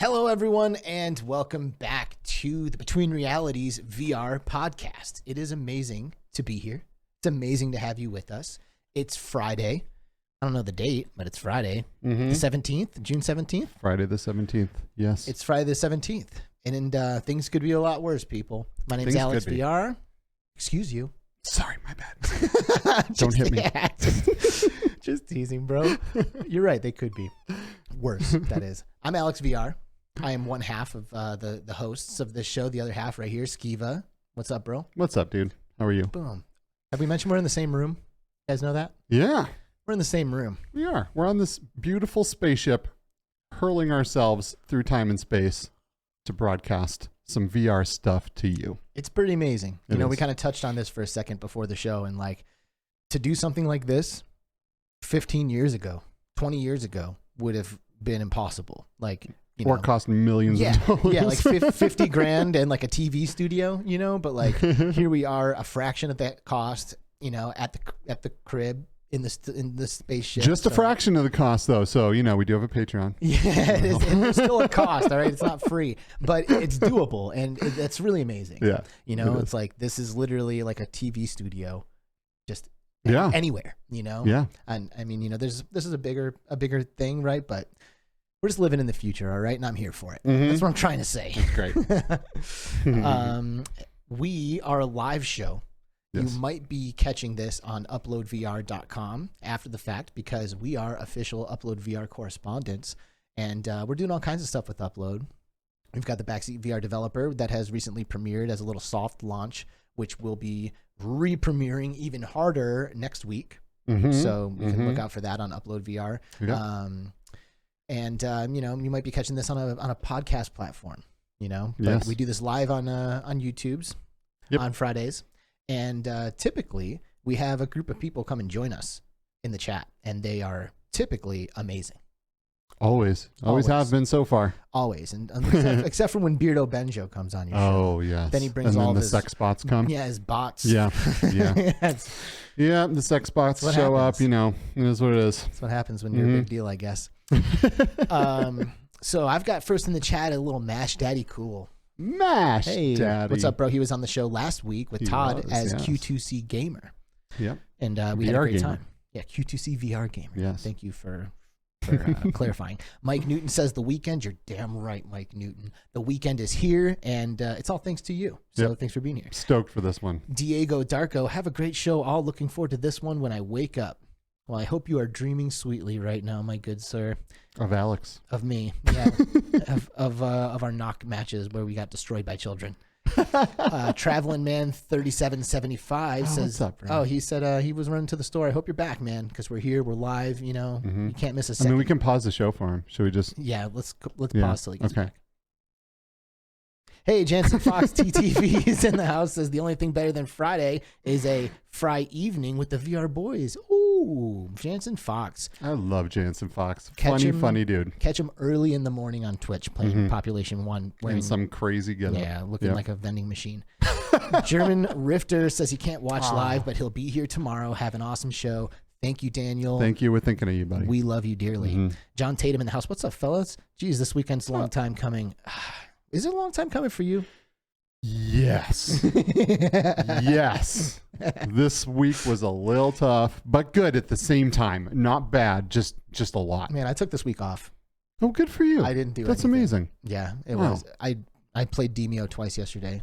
Hello, everyone, and welcome back to the Between Realities VR podcast. It is amazing to be here. It's amazing to have you with us. It's Friday. I don't know the date, but it's Friday. The 17th, June 17th? Friday the 17th, yes. It's Friday the 17th. And things could be a lot worse, people. My name's Alex VR. Excuse you. Sorry, my bad. Don't hit me. Yeah, just teasing, bro. You're right. They could be worse, that is. I'm Alex VR. I am one half of the hosts of this show. The other half right here, Skiva. What's up, bro? What's up, dude? How are you? Boom. Have we mentioned we're in the same room? You guys know that? Yeah. We're in the same room. We are. We're on this beautiful spaceship, hurling ourselves through time and space to broadcast some VR stuff to you. It's pretty amazing. We kind of touched on this for a second before the show, and like to do something like this 15 years ago, 20 years ago would have been impossible. Like, or cost millions of dollars. Yeah, like 50 grand and like a TV studio, but like here we are, a fraction of that cost, at the crib in the spaceship. Just a fraction of the cost though. So, we do have a Patreon. Yeah, it is, and there's still a cost, all right? It's not free, but it's doable, and it's really amazing. Yeah. It's like this is literally like a TV studio just anywhere, Yeah. And I mean, this is a bigger thing, right? But we're just living in the future, all right? And I'm here for it. That's what I'm trying to say. That's great. We are a live show. Yes. You might be catching this on uploadvr.com after the fact because we are official Upload VR correspondents, and we're doing all kinds of stuff with Upload. We've got the Backseat VR developer that has recently premiered as a little soft launch, which will be re-premiering even harder next week. So you can look out for that on Upload VR. Yeah. You might be catching this on a podcast platform, but yes. we do this live on YouTube's on Fridays. And typically we have a group of people come and join us in the chat, and they are typically amazing. Always have been so far. Always. And except for when Beardo Benjo comes on your show. Oh, yes. Then he brings all the his sex bots come. Yeah, his bots. Yeah. Yeah, the sex bots show up, it is what it is. That's what happens when you're a big deal, I guess. So I've got first in the chat a little Mash Daddy Cool. Mash Daddy. What's up, bro? He was on the show last week with Todd as Q2C Gamer. Yep. And we had a great time. Yeah, Q2C VR Gamer. Yes. Thank you for clarifying. Mike Newton says the weekend. You're damn right, Mike Newton. The weekend is here, and it's all thanks to you. So thanks for being here. Stoked for this one. Diego Darko, have a great show. All looking forward to this one when I wake up. Well, I hope you are dreaming sweetly right now, my good sir. Of Alex. Of me, yeah. of our knock matches where we got destroyed by children. Traveling Man 3775 says, what's up, bro? he said he was running to the store. I hope you're back, man, because we're here, we're live. You can't miss a second. I mean, we can pause the show for him. Should we just? Yeah, let's pause till he gets back. Hey, Jansen Fox TTV is in the house. Says the only thing better than Friday is a Fry evening with the VR boys. Ooh, Jansen Fox. I love Jansen Fox. Funny dude. Catch him early in the morning on Twitch playing Population 1. Wearing some crazy getup. Yeah, looking like a vending machine. German Rifter says he can't watch live, but he'll be here tomorrow. Have an awesome show. Thank you, Daniel. Thank you. We're thinking of you, buddy. We love you dearly. John Tatum in the house. What's up, fellas? Geez, this weekend's a long time coming. Is it a long time coming for you? Yes. Yes. This week was a little tough, but good at the same time. Not bad, just a lot. Man, I took this week off. Oh, good for you. I didn't do That's anything. amazing. Yeah, it was. I played Demeo twice yesterday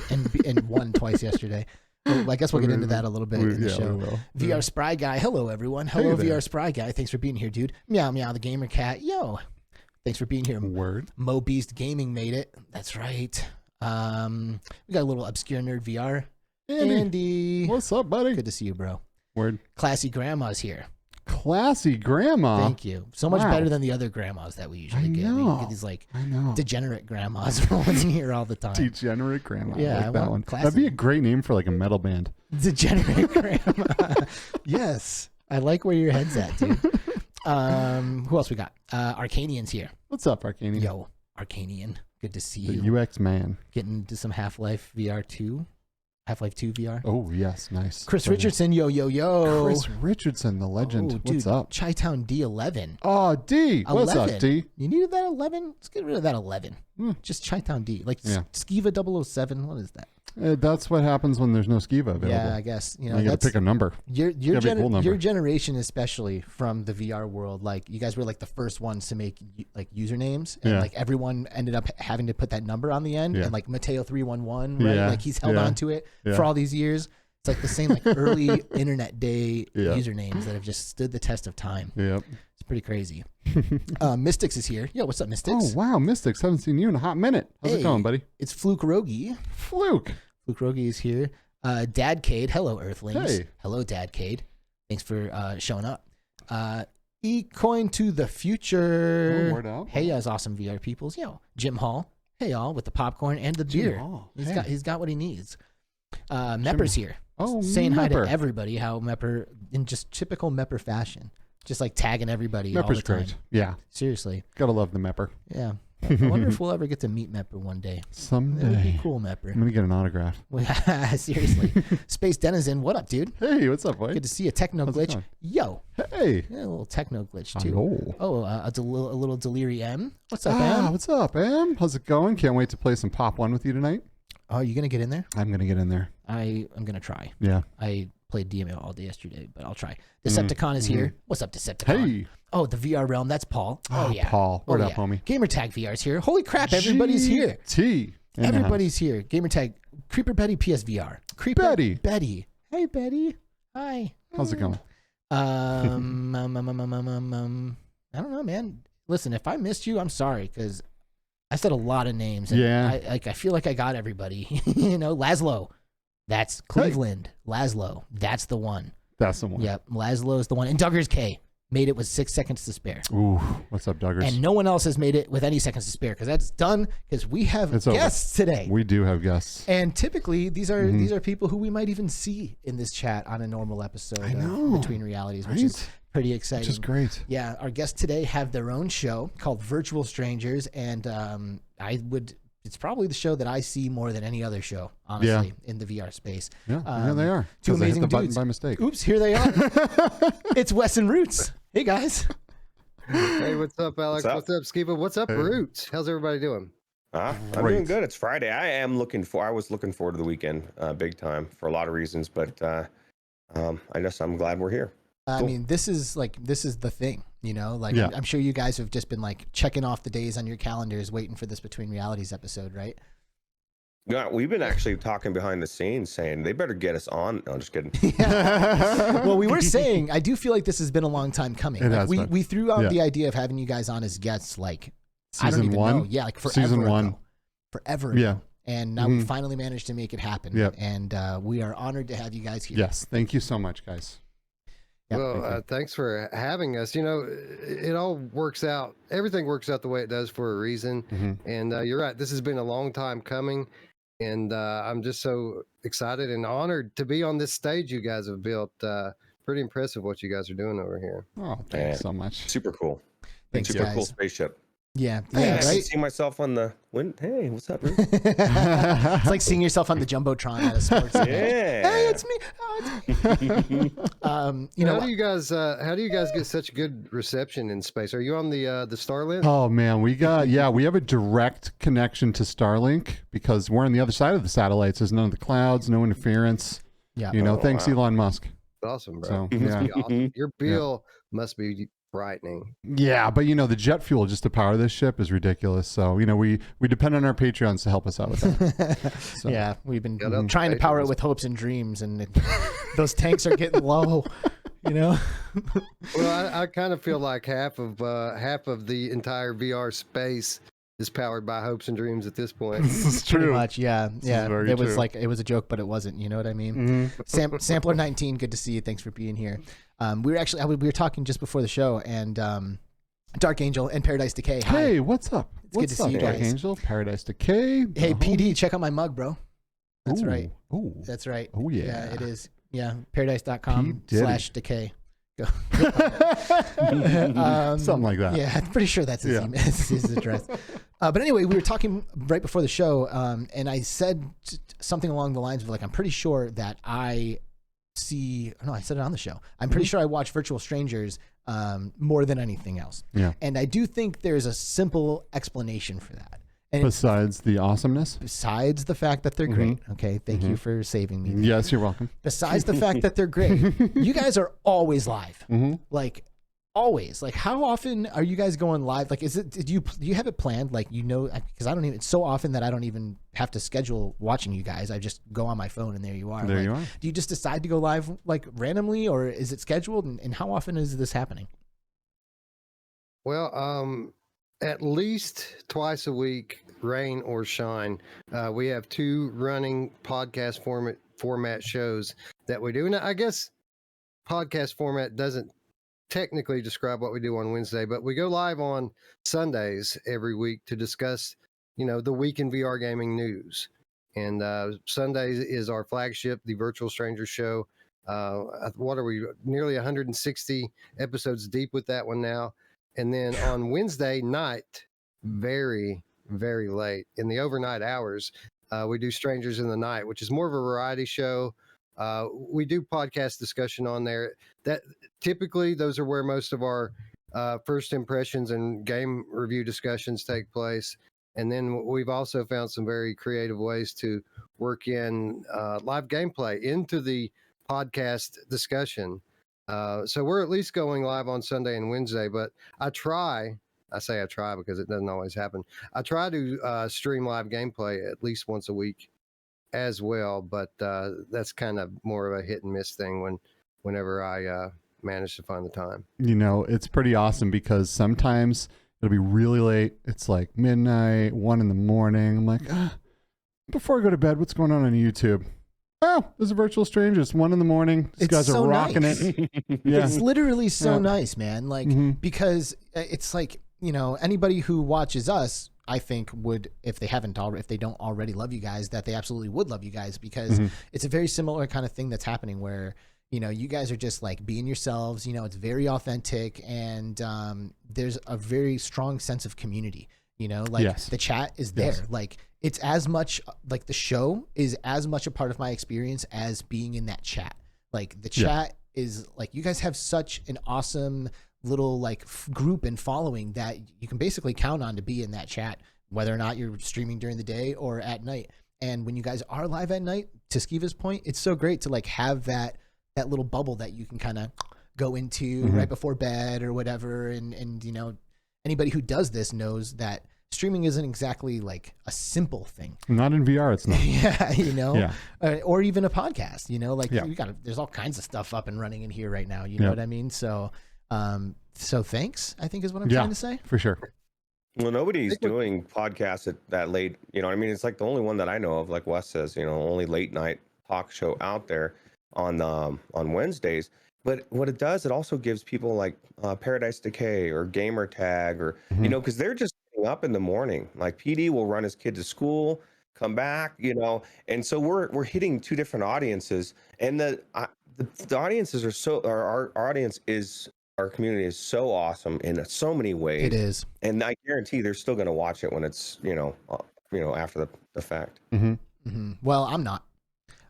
and won twice yesterday. Well, I guess we'll get into that a little bit in the show. We will. VR Spry Guy. Hello, everyone. Hello, VR Spry Guy. Thanks for being here, dude. Meow, meow, the gamer cat. Yo. Thanks for being here. Word. Mo Beast Gaming made it. That's right. We got a little obscure nerd VR. Andy. What's up, buddy? Good to see you, bro. Word. Classy Grandma's here. Classy Grandma. Thank you. So much better than the other grandmas that we usually get. We get these degenerate grandmas rolling in here all the time. Degenerate Grandma. Yeah, I like that one. Classy. That'd be a great name for like a metal band. Degenerate Grandma. Yes. I like where your head's at, dude. Who else we got? Arcanian's here. What's up, Arcanian? Yo, Arcanian. Good to see you. The UX man. Getting into some Half-Life VR 2. Half-Life 2 VR. Oh, yes. Nice. Chris Richardson, yo. Chris Richardson, the legend. Oh, What's dude, up? Chi-Town D11. Oh, D. What's 11. up, D? You needed that 11? Let's get rid of that 11. Just Chi-Town D. Like Skiva 007. What is that? That's what happens when there's no Skiva available. Yeah, I guess. You know, you got to pick a number. Your cool number. your generation, especially from the VR world, like you guys were like the first ones to make like usernames, and like everyone ended up having to put that number on the end, and like Mateo 311, right? Like he's held on to it for all these years. It's like the same like early internet day usernames that have just stood the test of time. Yep. It's pretty crazy. Mystics is here. Yo, what's up, Mystics? Oh, wow. Mystics. Haven't seen you in a hot minute. How's it going, buddy? It's Fluke Rogi. Fluke Rogi is here. Dadcade. Hello, Earthlings. Hey. Hello, Dadcade. Thanks for showing up. E-coin to the future. Oh, word up. Hey, y'all's awesome VR peoples. Yo, Jim Hall. Hey, y'all, with the popcorn and the beer. He's got what he needs. Mepper's here. Oh, saying hi to everybody. How Mepper, in just typical Mepper fashion, just like tagging everybody all the time. Great. Yeah. Seriously. Gotta love the Mepper. Yeah. I wonder if we'll ever get to meet Mepper one day. Someday. That would be cool, Mepper. I'm gonna get an autograph. Seriously. Space Denizen, what up, dude? Hey, what's up, boy? Good to see you. Techno Glitch. Yo. Hey. Yeah, a little Techno Glitch, too. Hello. Oh, a little Delirium. What's up, Em? What's up, Em? How's it going? Can't wait to play some Pop 1 with you tonight. Oh, you going to get in there? I'm going to get in there. I'm going to try. Yeah. I played Demeo all day yesterday, but I'll try. Decepticon is here. What's up, Decepticon? Hey. Oh, the VR realm. That's Paul. Oh, yeah. Paul. What up, homie? Gamertag VR is here. Holy crap, everybody's here. Everybody's here. Gamertag. Creeper Betty PSVR. Creeper Betty. Hey, Betty. Hi. How's it going? I don't know, man. Listen, if I missed you, I'm sorry, because I said a lot of names. And I feel like I got everybody. You know, Laszlo. That's Cleveland. Hey. Laszlo. That's the one. That's the one. Yep. Laszlo is the one. And Duggars K made it with 6 seconds to spare. Ooh. What's up, Duggars? And no one else has made it with any seconds to spare, because that's done, because we have guests today. We do have guests. And typically these are people who we might even see in this chat on a normal episode of Between Realities, which is pretty exciting. Which is great. Yeah, our guests today have their own show called Virtual Strangers, and it's probably the show that I see more than any other show, honestly, in the VR space. Yeah, here they are. Two amazing hit the dudes. Button by mistake. Oops, here they are. It's Wes and Ruuts. Hey, guys. Hey, what's up, Alex? What's up, Skiba? What's up, Roots? How's everybody doing? I'm doing good. It's Friday. I was looking forward to the weekend big time for a lot of reasons, but I guess I'm glad we're here. I mean, this is the thing, you know, like I'm sure you guys have just been like checking off the days on your calendars, waiting for this Between Realities episode, right? Yeah, we've been actually talking behind the scenes saying they better get us on. No, I'm just kidding. Well, we were saying, I do feel like this has been a long time coming. Like we threw out the idea of having you guys on as guests, like, I don't even know. Yeah, like forever Season 1. ago. Forever ago. Yeah. And now we finally managed to make it happen. Yep. And we are honored to have you guys here. Yes. Thank you so much, guys. Yep. Well, thanks for having us. You know, it all works out. Everything works out the way it does for a reason. And you're right. This has been a long time coming. And I'm just so excited and honored to be on this stage you guys have built. Pretty impressive what you guys are doing over here. Oh, thanks so much. Super cool. Thanks, super guys. cool spaceship. Yeah. I can see myself on the wind. Hey, what's up, Ruth? It's like seeing yourself on the Jumbotron at a sports event. Hey, it's me. Oh, it's me. You know, how do you guys get such good reception in space? Are you on the Starlink? Oh man, we have a direct connection to Starlink because we're on the other side of the satellites. There's none of the clouds, no interference. Yeah. You know, thanks Elon Musk. Awesome, bro. So, must be awesome. Your bill must be frightening. Yeah, but you know, the jet fuel just to power this ship is ridiculous. So, you know, we depend on our Patreons to help us out with that. So. Yeah, we've been trying to power it with hopes and dreams, and those tanks are getting low. You know. Well, I kind of feel like half of the entire VR space is powered by hopes and dreams at this point. This is true. Pretty much, yeah. It was true. like it was a joke, but it wasn't. You know what I mean? Sampler 19, good to see you. Thanks for being here. We were talking just before the show, and Dark Angel and Paradise Decay. Hi. Hey, what's up? It's good to see you guys. Dark Angel, Paradise Decay. Hey, PD, check out my mug, bro. That's right. Oh, that's right. Oh yeah. Yeah, it is. Yeah, paradise.com/decay. Go. Something like that. Yeah, I'm pretty sure that's his email, his address. But anyway, we were talking right before the show, and I said something along the lines of like, I'm pretty sure that I said it on the show. I'm pretty sure I watch Virtual Strangers more than anything else. Yeah. And I do think there's a simple explanation for that. And Besides the awesomeness? besides the fact that they're great, okay, thank you for saving me. Yes, you're welcome. Besides the fact that they're great, you guys are always live. Like always. Like how often are you guys going live? Like do you have it planned? Like because I don't even, it's so often that I don't even have to schedule watching you guys. I just go on my phone and there you are. There you are. Do you just decide to go live like randomly, or is it scheduled? And how often is this happening? Well, at least twice a week, rain or shine. We have 2 running podcast format shows that we do. And I guess podcast format doesn't technically describe what we do on Wednesday, but we go live on Sundays every week to discuss, the week in VR gaming news. And Sundays is our flagship, the Virtual Stranger Show. What are we? Nearly 160 episodes deep with that one now. And then on Wednesday night, very, very late in the overnight hours, we do Strangers in the Night, which is more of a variety show. We do podcast discussion on there. That typically those are where most of our first impressions and game review discussions take place. And then we've also found some very creative ways to work in live gameplay into the podcast discussion. So we're at least going live on Sunday and Wednesday, but I say I try because it doesn't always happen. I try to stream live gameplay at least once a week as well, but that's kind of more of a hit and miss thing whenever I manage to find the time. It's pretty awesome because sometimes it'll be really late. It's like midnight, 1 in the morning. I'm like, before I go to bed, what's going on YouTube? Oh, there's a Virtual Stranger. It's 1 in the morning. These guys so are rocking nice. it. Yeah. It's literally so nice, man. Like, because it's like, anybody who watches us, I think would, if they don't already love you guys, that they absolutely would love you guys, because it's a very similar kind of thing that's happening where, you guys are just like being yourselves, it's very authentic, and there's a very strong sense of community, the chat is there. Yes. Like, it's as much like the show is as much a part of my experience as being in that chat. Like the chat is like, you guys have such an awesome little like group and following that you can basically count on to be in that chat, whether or not you're streaming during the day or at night. And when you guys are live at night, to Skiva's point, it's so great to like have that little bubble that you can kind of go into right before bed or whatever. And anybody who does this knows that streaming isn't exactly like a simple thing. Not in VR, it's not. Or even a podcast, there's all kinds of stuff up and running in here right now. You know what I mean? So, so thanks, I think is what I'm trying to say. For sure. Well, nobody's doing podcasts at that late. It's like the only one that I know of, like Wes says, only late night talk show out there on Wednesdays. But what it does, it also gives people like Paradise Decay or Gamer Tag or, because they're just up in the morning. Like PD will run his kid to school, come back, and so we're hitting 2 different audiences, and the audiences are our community is so awesome in so many ways. It is, and I guarantee they're still going to watch it when it's after the fact. Well, I'm not.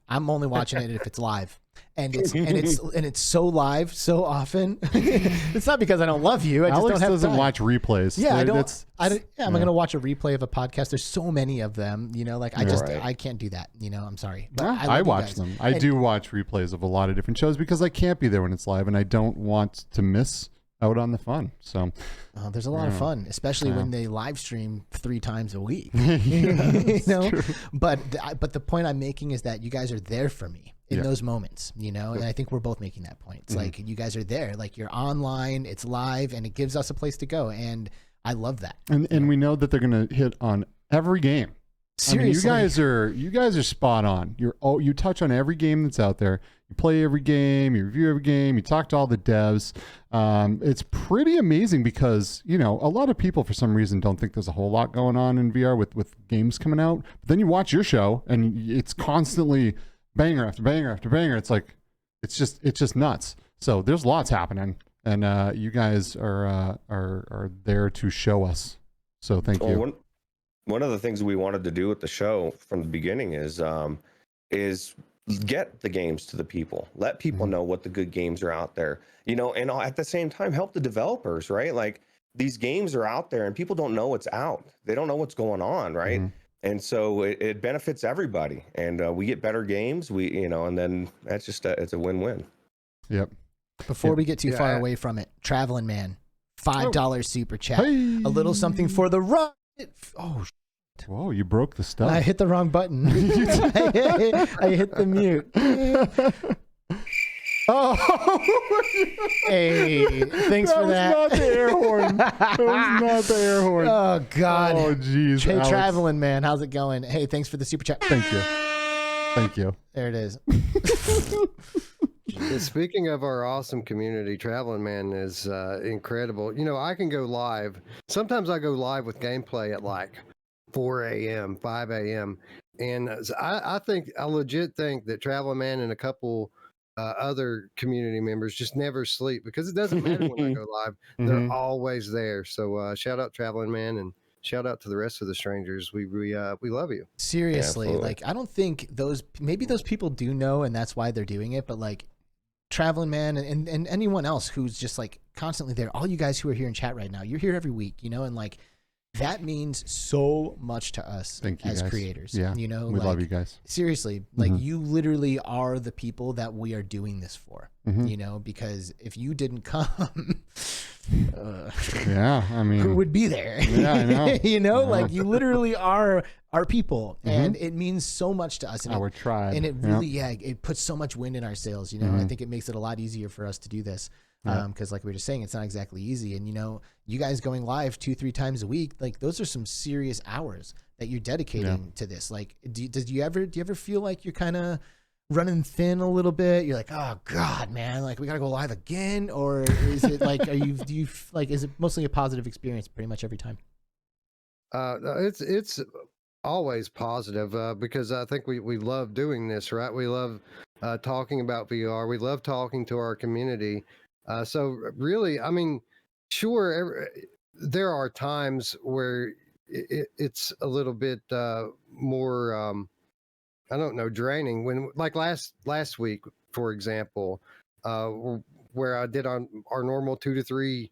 I'm only watching it if it's live. And it's so live so often. It's not because I don't love you. I just Alex don't have doesn't time. watch replays. Yeah, I'm going to watch a replay of a podcast. There's so many of them, I can't do that. I'm sorry. But I watch them. I do watch replays of a lot of different shows because I can't be there when it's live and I don't want to miss out on the fun. So there's a lot of fun, especially when they live stream 3 times a week. True. But the point I'm making is that you guys are there for me in those moments, and I think we're both making that point. It's like you guys are there, like you're online, it's live, and it gives us a place to go, and I love that. And we know that they're going to hit on every game. Seriously. I mean, you guys are spot on. You touch on every game that's out there. You play every game, you review every game, you talk to all the devs. It's pretty amazing because, a lot of people for some reason don't think there's a whole lot going on in VR with games coming out. But then you watch your show and it's constantly banger after banger after banger. It's like, it's just nuts. So there's lots happening, and you guys are there to show us. So thank you. one of the things we wanted to do with the show from the beginning is get the games to the people, let people know what the good games are out there, you know, and at the same time help the developers, right? Like these games are out there and people don't know what's out, they don't know what's going on, right? And so it benefits everybody, and we get better games, you know, and then that's just it's a win-win. Yep. Before we get too far away from it, Traveling Man, $5 super chat, Hey. a little something for the run. Oh, Whoa, you broke the stuff. I hit the wrong button. I hit the mute. Oh, Hey, thanks for that. That was not the air horn. That was not the air horn. Oh, God. Oh, jeez. Hey, Alex. Traveling Man, how's it going? Hey, thanks for the super chat. Thank you. Thank you. There it is. And speaking of our awesome community, Traveling Man is incredible. You know, I can go live. Sometimes I go live with gameplay at like 4 a.m., 5 a.m. And I legit think that Traveling Man and a couple other community members just never sleep, because it doesn't matter when I go live. They're always there. So shout out Traveling Man, and shout out to the rest of the strangers. We love you. Seriously, Yeah, like I don't think maybe those people do know, and that's why they're doing it, but like Traveling Man and anyone else who's just like constantly there, all you guys who are here in chat right now, you're here every week, you know, and like that means so much to us as guys. creators. Yeah, you know, we like, love you guys. Seriously, like you literally are the people that we are doing this for. You know, because if you didn't come, Yeah, I mean, who would be there? Yeah, I know. You know, like you literally are our people, and it means so much to us. And our tribe. and it really, it puts so much wind in our sails. You know, I think it makes it a lot easier for us to do this. Because like we were just saying, it's not exactly easy. And, you know, you guys going live 2-3 times a week, like those are some serious hours that you're dedicating to this. Like, do you ever feel like you're kind of running thin a little bit? You're like, oh God, man, like we got to go live again? Or is it like, is it mostly a positive experience pretty much every time? It's always positive, because I think we love doing this, right? We love talking about VR. We love talking to our community. So really, I mean, sure, there are times where it's a little bit more, I don't know, draining. When like last week, for example, where I did on our normal 2 to 3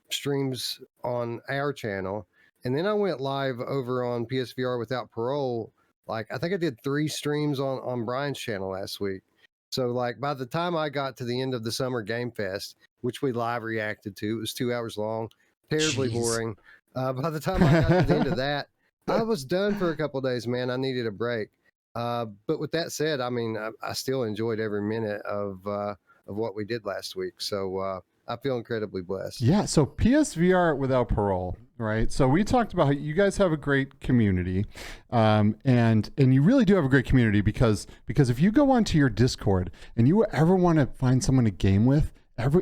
streams on our channel, and then I went live over on PSVR without parole. Like I think I did 3 streams on Brian's channel last week. So like by the time I got to the end of the Summer Game Fest, which we live reacted to, it was 2 hours long, terribly boring. By the time I got to the end of that, I was done for a couple of days, man. I needed a break. But with that said, I mean, I still enjoyed every minute of what we did last week. So I feel incredibly blessed. Yeah, so PSVR without parole, right? So we talked about how you guys have a great community, and you really do have a great community because if you go onto your Discord and you ever want to find someone to game with,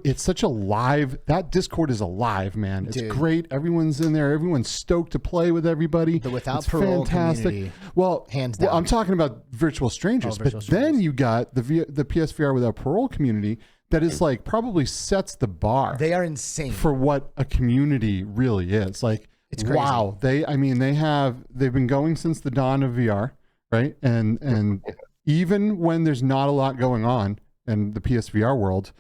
it's such a live, that Discord is alive, man. It's great. Everyone's in there. Everyone's stoked to play with everybody. The without parole community, well, hands down. Well, I'm talking about virtual strangers, then you got the PSVR without parole community that is like probably sets the bar. They are insane for what a community really is. Like, it's crazy. Wow. They've been going since the dawn of VR, right? And even when there's not a lot going on in the PSVR world,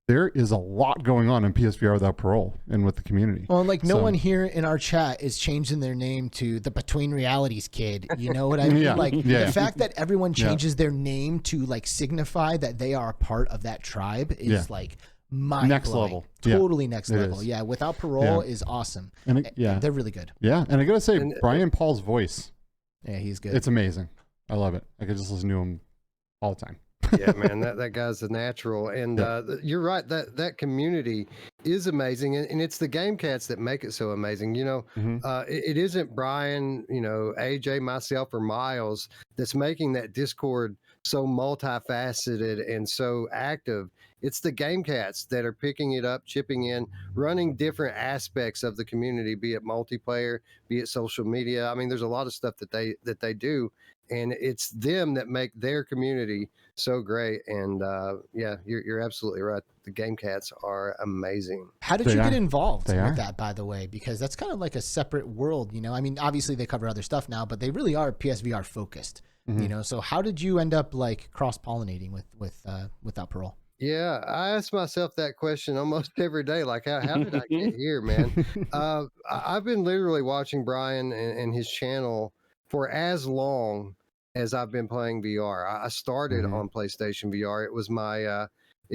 there is a lot going on in PSVR without parole and with the community. Well, like no one here in our chat is changing their name to the Between Realities kid. You know what I mean? The fact that everyone changes their name to like signify that they are a part of that tribe is like mind next blowing. level. Totally next level. Yeah, without parole is awesome. And they're really good. Yeah, and I gotta say, Brian Paul's voice. Yeah, he's good. It's amazing. I love it. I could just listen to him all the time. Yeah, man, that guy's a natural. And you're right, that community is amazing, and it's the game cats that make it so amazing. You know, it isn't Brian, you know, AJ, myself, or Miles that's making that Discord so multifaceted and so active. It's the game cats that are picking it up, chipping in, running different aspects of the community, be it multiplayer, be it social media. I mean, there's a lot of stuff that they do, and it's them that make their community so great. And yeah, you're absolutely right. The game cats are amazing. How did you get involved with that, by the way? Because that's kind of like a separate world, you know? I mean, obviously they cover other stuff now, but they really are PSVR focused, you know? So how did you end up like cross-pollinating without parole? Yeah, I ask myself that question almost every day. Like, how did I get here, man? I've been literally watching Brian and his channel for as long as I've been playing VR. I started on PlayStation VR. It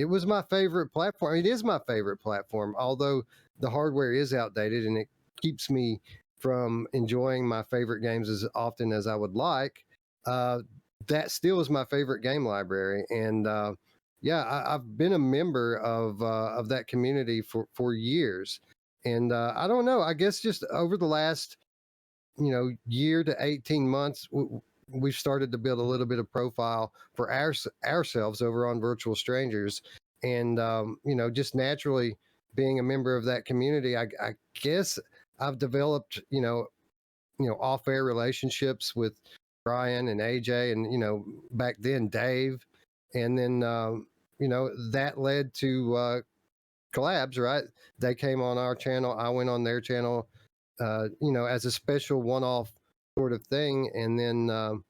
was my favorite platform. It is my favorite platform, although the hardware is outdated and it keeps me from enjoying my favorite games as often as I would like. That still is my favorite game library. And yeah, I've been a member of that community for years. And I don't know, I guess just over the last, year to 18 months, we've started to build a little bit of profile for ourselves over on Virtual Strangers. And, just naturally being a member of that community, I guess I've developed, off-air relationships with Brian and AJ and, back then Dave. And then, that led to collabs, right? They came on our channel. I went on their channel, as a special one-off sort of thing. And then,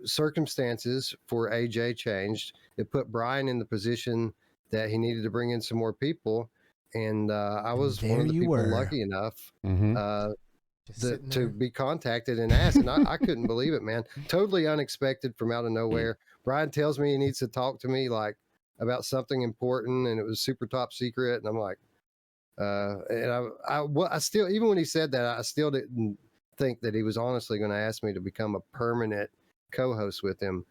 circumstances for AJ changed. It put Brian in the position that he needed to bring in some more people. And I was one of the people lucky enough to be contacted and asked. And I couldn't believe it, man. Totally unexpected from out of nowhere. Brian tells me he needs to talk to me like about something important, and it was super top secret. And I'm like, and I still, even when he said that, I still didn't think that he was honestly going to ask me to become a permanent co-host with him.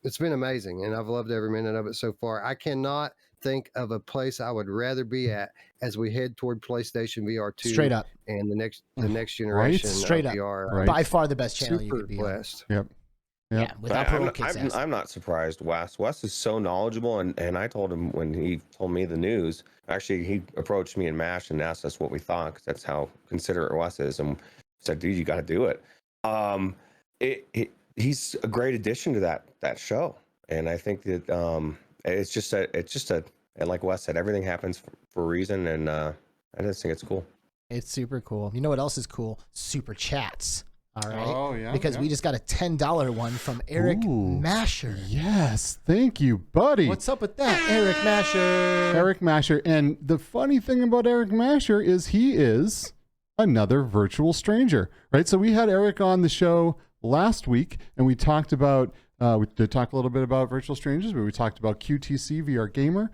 It's been amazing, and I've loved every minute of it so far. I cannot think of a place I would rather be at as we head toward PlayStation VR 2. Straight up. And the next generation of Straight up. VR. Right. By far the best channel you could be blessed. on. Yep. Yeah, without parole kicks ass. I'm not surprised. Wes is so knowledgeable, and I told him when he told me the news. Actually, he approached me in MASH and asked us what we thought, because that's how considerate Wes is, and said, "Dude, you got to do it." He's a great addition to that show, and I think that it's just a and like Wes said, everything happens for a reason, and I just think it's cool. It's super cool. You know what else is cool? Super chats. All right. Oh, yeah. Because we just got a $10 one from Eric Masher. Yes. Thank you, buddy. What's up with that? Eric Masher. Eric Masher. And the funny thing about Eric Masher is he is another virtual stranger, right? So we had Eric on the show last week, and we talked about we did talk a little bit about virtual strangers, but we talked about QTC VR Gamer,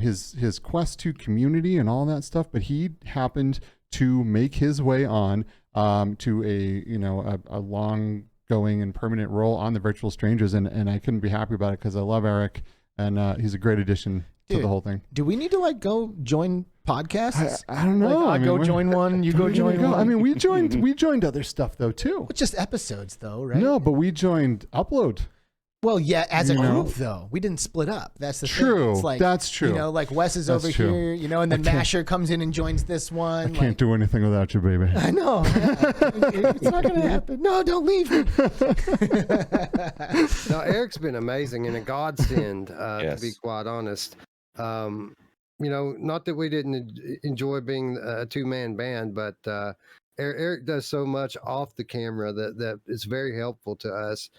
his Quest 2 community and all that stuff. But he happened to make his way on to a long going and permanent role on the Virtual Strangers, and I couldn't be happy about it because I love Eric, and he's a great addition to the whole thing. Do we need to like go join podcasts? I don't know. Like, go join one, you go join one. I mean, we joined other stuff though too. It's just episodes though, right? No, but we joined Upload. Well, yeah, as a group though, we didn't split up. That's the thing. It's like, that's true. You know, like Wes is over here, and then Masher comes in and joins this one. I can't do anything without you, baby. I know. It's not going to happen. No, don't leave me. No, Eric's been amazing and a godsend, to be quite honest. Not that we didn't enjoy being a two-man band, but Eric does so much off the camera that it's very helpful to us.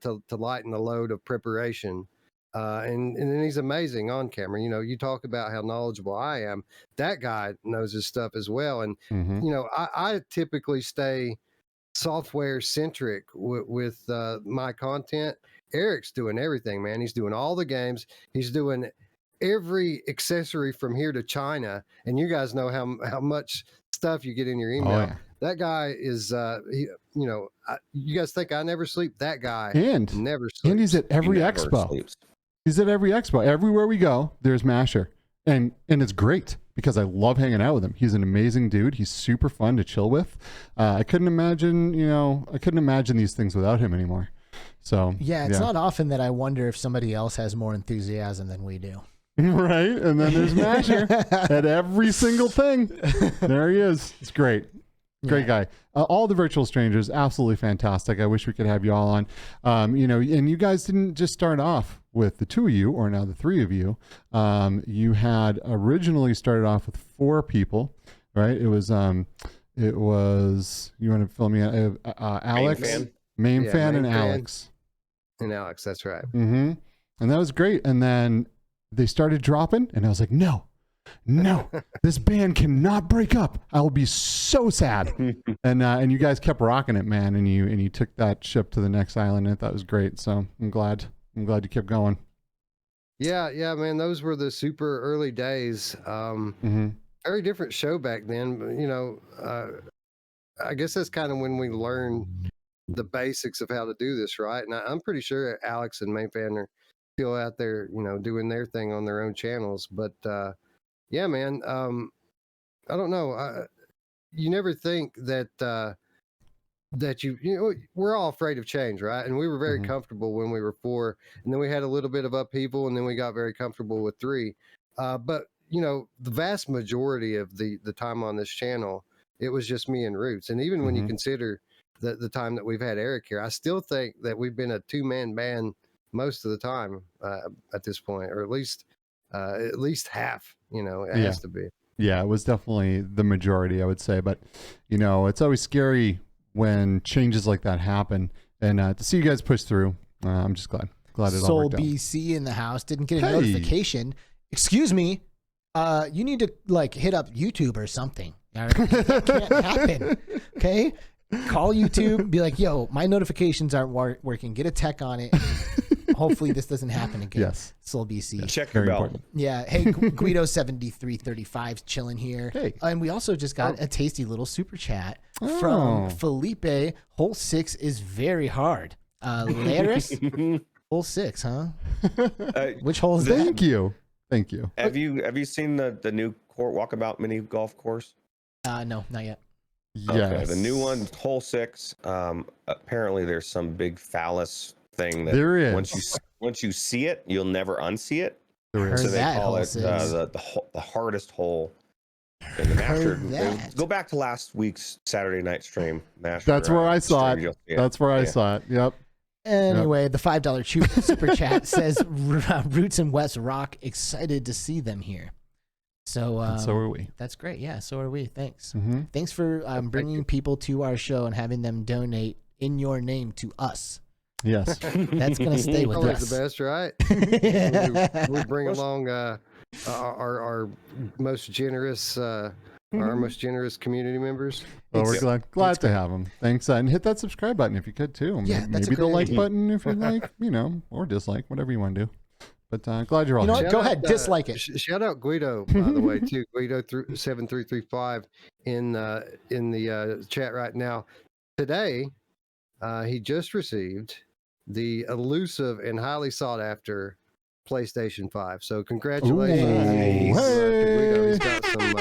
To lighten the load of preparation. And then he's amazing on camera. You talk about how knowledgeable I am. That guy knows his stuff as well. And, I typically stay software centric with my content. Eric's doing everything, man. He's doing all the games. He's doing every accessory from here to China. And you guys know how much stuff you get in your email. Oh, yeah. That guy is, you guys think I never sleep? That guy never sleeps. And he's at every expo. He's at every expo. Everywhere we go, there's Masher. And it's great because I love hanging out with him. He's an amazing dude. He's super fun to chill with. I couldn't imagine these things without him anymore. So yeah, it's not often that I wonder if somebody else has more enthusiasm than we do. Right, and then there's Masher at every single thing. There he is. It's great. Great guy. All the virtual strangers, absolutely fantastic. I wish we could have you all on. You know, and you guys didn't just start off with the 2 of you, or now the 3 of you. You had originally started off with 4 people, right? It was you want to fill me in? Alex, main fan, and Alex. And Alex, that's right. Mm-hmm. And that was great. And then they started dropping, and I was like, no, this band cannot break up. I will be so sad. And you guys kept rocking it, man. And you took that ship to the next island, and I thought it was great. So I'm glad you kept going. Yeah, man. Those were the super early days. Very different show back then. But, you know, I guess that's kind of when we learned the basics of how to do this, right? And I'm pretty sure Alex and Mainfan are still out there, you know, doing their thing on their own channels. But yeah, man, I don't know. You never think that that you know, we're all afraid of change, right? And we were very comfortable when we were 4, and then we had a little bit of upheaval, and then we got very comfortable with 3. But you know, the vast majority of the time on this channel, it was just me and Roots. And even when you consider the time that we've had Eric here, I still think that we've been a 2-man band most of the time at this point, or at least half, you know, it has to be. Yeah, it was definitely the majority, I would say. But, you know, it's always scary when changes like that happen. And to see you guys push through, I'm just glad it all Soul worked out. BC in the house didn't get a notification. Excuse me, you need to like hit up YouTube or something. That can't happen. Okay, call YouTube, be like, yo, my notifications aren't working. Get a tech on it. Hopefully this doesn't happen again. Yes. Soul BC. Check your bell. Yeah. Hey, Guido 7335 chilling here. Hey. And we also just got a tasty little super chat from Felipe. Hole 6 is very hard. Laris, hole 6, huh? Which hole is that? Thank you. Have you seen the new Walkabout mini golf course? No, not yet. Yes. Okay, the new one, hole 6. Apparently, there's some big phallus thing that there is. Once you see it, you'll never unsee it. There is. So they call it the hardest hole in the Master. Go back to last week's Saturday night stream. Master, That's where I saw it. That's where I saw it. Yep. Anyway, the $5 super chat says Roots and Wes rock. Excited to see them here. So so are we. That's great. Yeah, so are we. Thanks. Thanks for bringing people to our show and having them donate in your name to us. Yes. That's going to stay with Always us. the best, right? we bring along our most generous our most generous community members. Well, we're glad to have them. Thanks. And hit that subscribe button if you could too. Yeah, maybe the like button if you like, you know, or dislike, whatever you want to do. But glad you're all here. Go ahead, dislike it. Shout out Guido, by the way, too. Guido 7335 in the chat right now. Today, he just received the elusive and highly sought after PlayStation 5. So congratulations to Guido. He's got some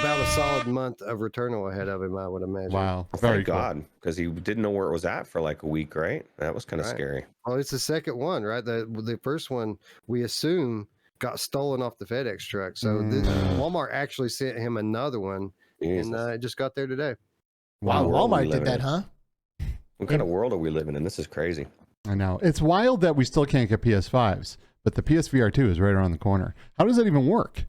about a solid month of Returnal ahead of him, I would imagine. Wow. Very God, because he didn't know where it was at for like a week, right? That was kind of scary. Well, it's the second one, right? The first one, we assume, got stolen off the FedEx truck. So Walmart actually sent him another one, and it just got there today. Wow, Walmart did that, huh? What kind of world are we living in? This is crazy. I know. It's wild that we still can't get PS5s, but the PSVR 2 is right around the corner. How does that even work?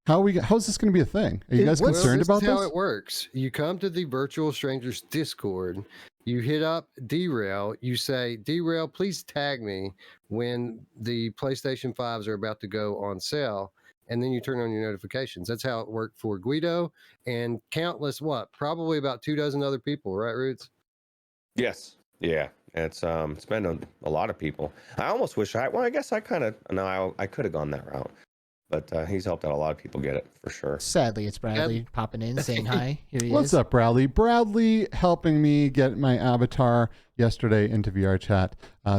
How's this going to be a thing? Are you guys concerned about this? This is how it works. You come to the Virtual Strangers Discord, you hit up Derail, you say, Derail, please tag me when the PlayStation 5s are about to go on sale, and then you turn on your notifications. That's how it worked for Guido and countless, probably about 24 other people, right, Roots? Yes. Yeah. It's been a lot of people. I almost wish I guess I could have gone that route. But he's helped out a lot of people get it, for sure. Sadly, it's Bradley popping in, saying hi. Here he is. What's up, Bradley? Bradley helping me get my avatar yesterday into VR chat.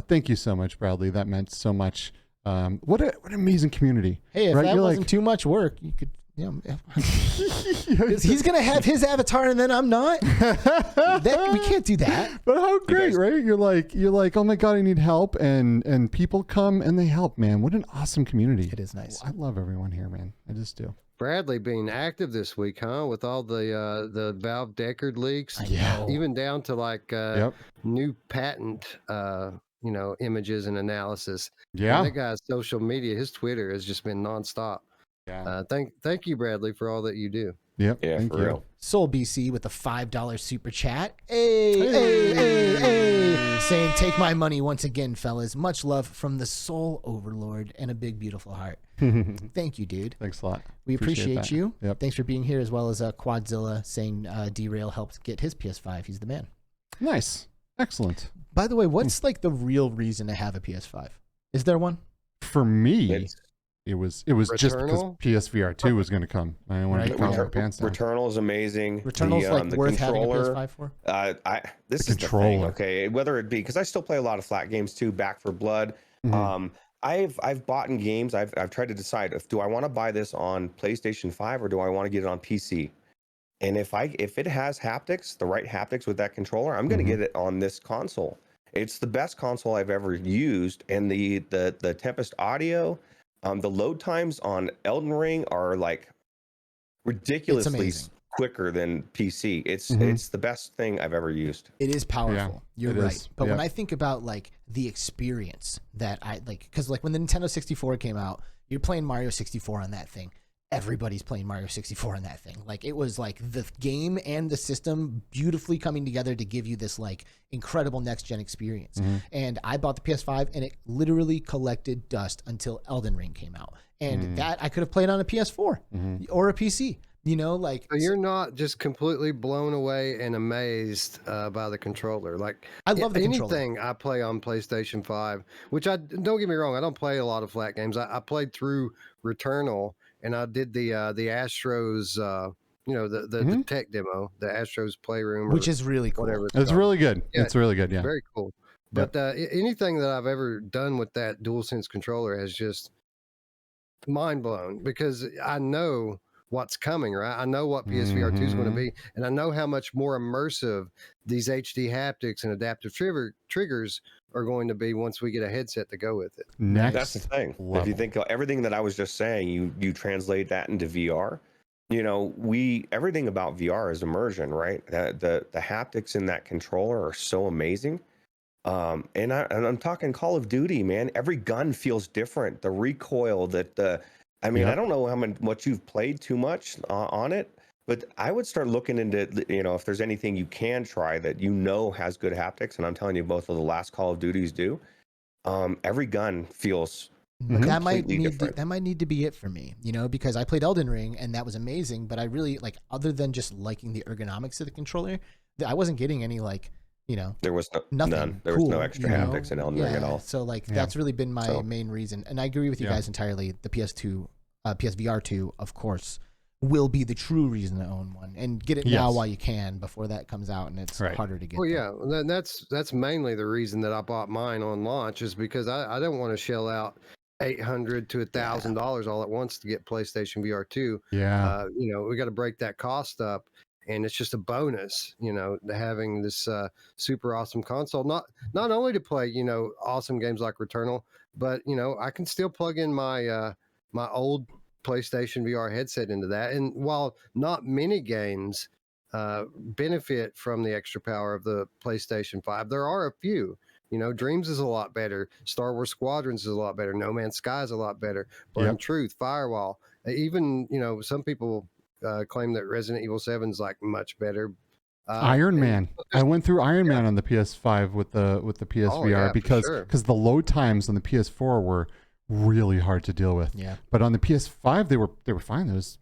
Thank you so much, Bradley. That meant so much. What an amazing community. Hey, if that wasn't too much work, you could Yeah, he's gonna have his avatar and then I'm not. We can't do that. But how great, right? You're like, oh my god, I need help, and people come and they help, man. What an awesome community. It is nice. I love everyone here, man. I just do. Bradley being active this week, huh? With all the Valve Deckard leaks, Yeah, even down to like new patent, images and analysis. Yeah, And that guy's social media, his Twitter has just been nonstop. yeah. Thank you, Bradley, for all that you do. Yep. Yeah, Thank for you. real. Soul BC with a $5 super chat. Hey. Saying, take my money once again, fellas. Much love from the Soul Overlord and a big, beautiful heart. Thank you, dude. Thanks a lot. We appreciate you. Yep. Thanks for being here, as well as Quadzilla saying Derail helped get his PS5. He's the man. Nice. Excellent. By the way, what's like the real reason to have a PS5? Is there one? For me, It's- it was just because Returnal? PSVR 2 was going to come. I wanted to call my pants down. Returnal is amazing. Returnal's like the worth having a controller, PS5 for? This The is the thing, controller. okay? Whether it be because I still play a lot of flat games too, Back for Blood. Mhm. I've bought in games. I've tried to decide do I want to buy this on PlayStation 5 or do I want to get it on PC? And if it has haptics, the right haptics with that controller, I'm going to get it on this console. It's the best console I've ever used, and the Tempest audio, the load times on Elden Ring are like ridiculously amazing. quicker than PC. It's the best thing I've ever used. It is powerful. You're it right. is. But when Yeah. I think about like the experience that I like, because like when the Nintendo 64 came out, you're playing Mario 64 on that thing. Everybody's playing Mario 64 on that thing. Like it was like the game and the system beautifully coming together to give you this like incredible next gen experience. And I bought the PS5 and it literally collected dust until Elden Ring came out. And that I could have played on a PS4 or a PC. You know, like So you're not just completely blown away and amazed by the controller. Like I love the controller. anything I play on PlayStation 5, which I don't get me wrong, I don't play a lot of flat games. I played through Returnal and I did the Astros, the tech demo, the Astros Playroom, which is really cool. whatever. It's called. really good. Yeah, It's really good. Yeah. Very cool. But anything that I've ever done with that DualSense controller has just mind blown because I know what's coming, right? I know what PSVR 2 is going to be, and I know how much more immersive these HD haptics and adaptive triggers are going to be once we get a headset to go with it. Next. That's the thing. level. If you think of everything that I was just saying, you translate that into VR. You know, everything about VR is immersion, right? The haptics in that controller are so amazing. And I'm talking Call of Duty, man. Every gun feels different. The recoil, I don't know how much you've played too much on it, but I would start looking into, if there's anything you can try that has good haptics. And I'm telling you, both of the last Call of Duties do. Every gun feels That might completely different. that might need to be it for me, because I played Elden Ring and that was amazing, but I really other than just liking the ergonomics of the controller, I wasn't getting any there was nothing none. There cool, was no extra haptics in Elden Ring at all. So that's really been my main reason, and I agree with you Yeah. guys entirely. The PSVR 2, of course, will be the true reason to own one, and get it now Yes. while you can before that comes out and it's Right. harder to get. Well, yeah, that's mainly the reason that I bought mine on launch is because I don't want to shell out $800 to $1,000 all at once to get PlayStation VR 2. Yeah. We got to break that cost up, and it's just a bonus, to having this super awesome console. Not only to play, awesome games like Returnal, but I can still plug in my my old PlayStation VR headset into that. And while not many games benefit from the extra power of the PlayStation 5, there are a few. Dreams is a lot better. Star Wars Squadrons is a lot better. No Man's Sky is a lot better. Burning Truth, Firewall. Even, some people claim that Resident Evil 7 is like much better. Iron Man. I went through Iron Man on the PS5 with the PSVR because the load times on the PS4 were really hard to deal with. Yeah. But on the PS5 they were fine. It was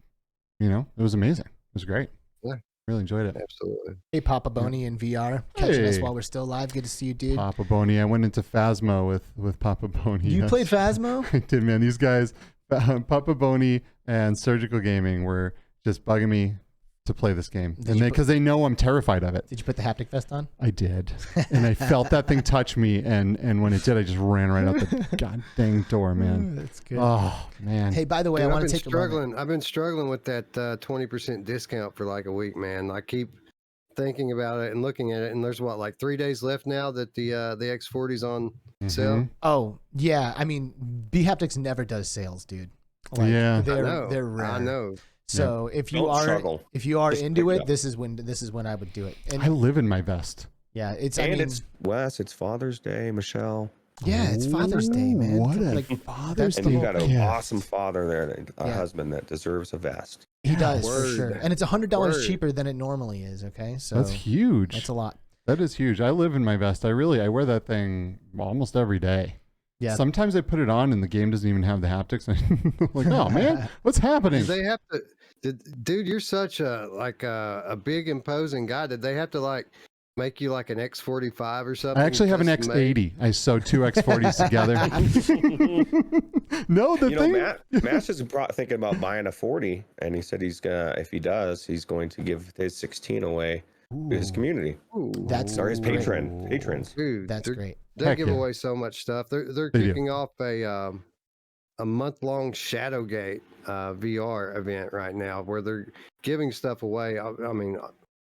it was amazing. It was great. Yeah. Really enjoyed it. Absolutely. Hey, Papa Boney in VR, catching us Hey. while we're still live. Good to see you, dude. Papa Boney. I went into Phasmo with Papa Boney. You Yes. played Phasmo? I did, man. These guys, Papa Boney and Surgical Gaming, were just bugging me to play this game, and because they know I'm terrified of it. Did you put the haptic vest on? I did, and I felt that thing touch me, and when it did, I just ran right out the god dang door, man. That's good. Oh man. Hey, by the way, Dude, I want to take a moment. I've been struggling with that 20% discount for like a week, man. I keep thinking about it and looking at it, and there's what, like 3 days left now that the X40's on sale. Oh yeah, I mean, B-Haptics never does sales, dude. Like, Yeah. they're rare. I know. So if you are into it, this is when I would do it. And I live in my vest. yeah, it's it's Wes. It's Father's Day, Michelle. yeah, it's Father's Day, man. What a Like, Father's that's And the you whole got thing. an awesome father there, a Yeah. husband that deserves a vest. He does for Word. sure, and it's $100 Word. cheaper than it normally is. Okay, so That's huge. that's a lot. That is huge. I live in my vest. I wear that thing almost every day. Yeah. Sometimes I put it on and the game doesn't even have the haptics. I'm like, oh man, what's happening? Did they have to? Dude, you're such a big imposing guy. Did they have to like make you like an X45 or something? I actually have an custom made? X80. I sewed two X40s together. No, the You thing. know, Matt's is thinking about buying a 40, and he said he's gonna, if he does, he's going to give his 16 away to his community. Ooh. That's Or his great. patrons. Dude, That's they're- great. They Heck give yeah. away so much stuff. They're They do. kicking off a month-long Shadowgate VR event right now, where they're giving stuff away. I mean,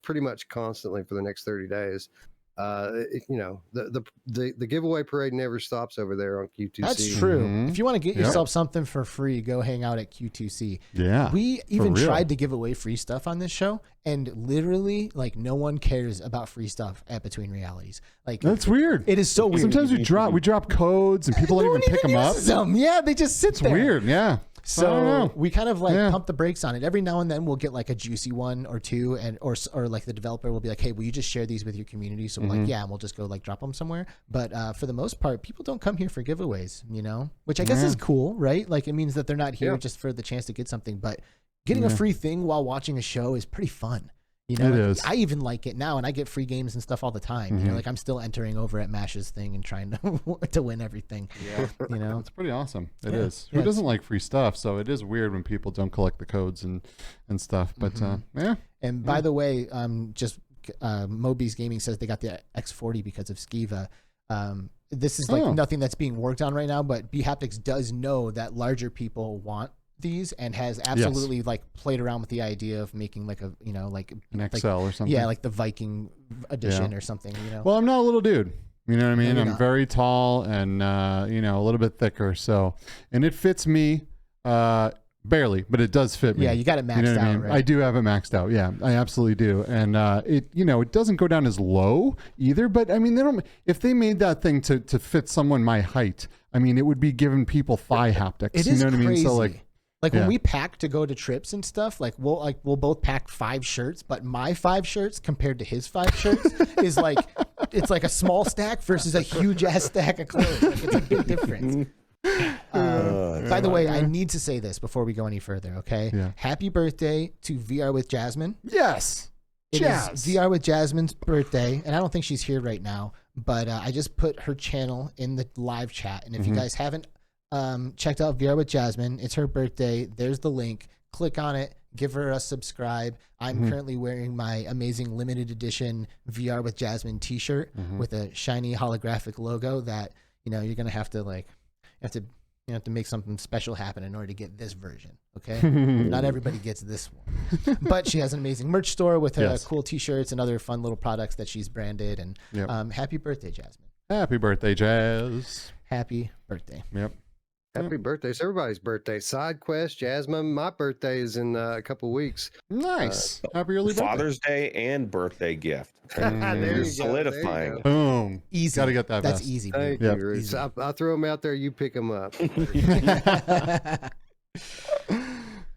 pretty much constantly for the next 30 days. You know, the giveaway parade never stops over there on Q2C. That's true. Mhm. If you want to get Yep. yourself something for free, go hang out at Q2C. Yeah. We even real. tried to give away free stuff on this show, and literally, like, no one cares about free stuff at Between Realities. Like, That's weird. it is so weird. Sometimes we drop codes and people No don't one even pick them up. uses them. Yeah, they just sit It's there. weird. Yeah. I don't So know. we kind of like Yeah. pump the brakes on it. Every now and then we'll get like a juicy one or two, and or like the developer will be like, "Hey, will you just share these with your community?" So we're Mm-hmm. like, "Yeah," and we'll just go like drop them somewhere. But for the most part, people don't come here for giveaways, you know, which I guess is cool, right? Like it means that they're not here Yeah. just for the chance to get something. But getting a free thing while watching a show is pretty fun. You know, It like, is. I even like it now, and I get free games and stuff all the time. You know, like I'm still entering over at Mash's thing and trying to to win everything. Yeah. You know, It's pretty awesome. It Yeah. is. Yeah, Who doesn't like free stuff? So it is weird when people don't collect the codes and stuff. But yeah. And by the way, just Moby's Gaming says they got the X40 because of Skiva. This is like nothing that's being worked on right now, but B-Haptics does know that larger people want these and has absolutely like played around with the idea of making like a, you know, like An XL or something. yeah, like the Viking edition or something, you know. Well, I'm not a little dude. You know what I mean? you're I'm not. very tall and you know, a little bit thicker. So, and it fits me barely, but it does fit me. Yeah, you got it maxed You know what out, I mean? right? I do have it maxed out. Yeah, I absolutely do. And it, you know, it doesn't go down as low either. But I mean, they don't. If they made that thing to fit someone my height, I mean, it would be giving people thigh haptics. It you is know what I mean? crazy. So like, when yeah. we pack to go to trips and stuff, we'll both pack 5 shirts, but my 5 shirts compared to his 5 shirts is like it's like a small stack versus a huge ass stack of clothes. Like, it's a big difference. By the way, I need to say this before we go any further. Okay, Yeah. Happy birthday to VR with Jasmine. yes, It is Jazz. VR with Jasmine's birthday, and I don't think she's here right now, but I just put her channel in the live chat, and if you guys haven't checked out VR with Jasmine, it's her birthday. There's the link. Click on it. Give her a subscribe. I'm currently wearing my amazing limited edition VR with Jasmine T-shirt with a shiny holographic logo that, you know, you're gonna have to you have to make something special happen in order to get this version. Okay, not everybody gets this one, but she has an amazing merch store with Yes. cool T-shirts and other fun little products that she's branded. And Yep. happy birthday, Jasmine! Happy birthday, Jazz. Happy birthday! Yep. Happy birthday. It's everybody's birthday. Side quest, Jasmine. My birthday is in a couple weeks. Nice. Happy early birthday. Father's Day and birthday gift. There you go, there you Solidifying. go. Boom. Easy. Got to get that That's vest. easy. Thank Dude. Yep. you, Roots. I throw them out there. You pick them up. Oh man.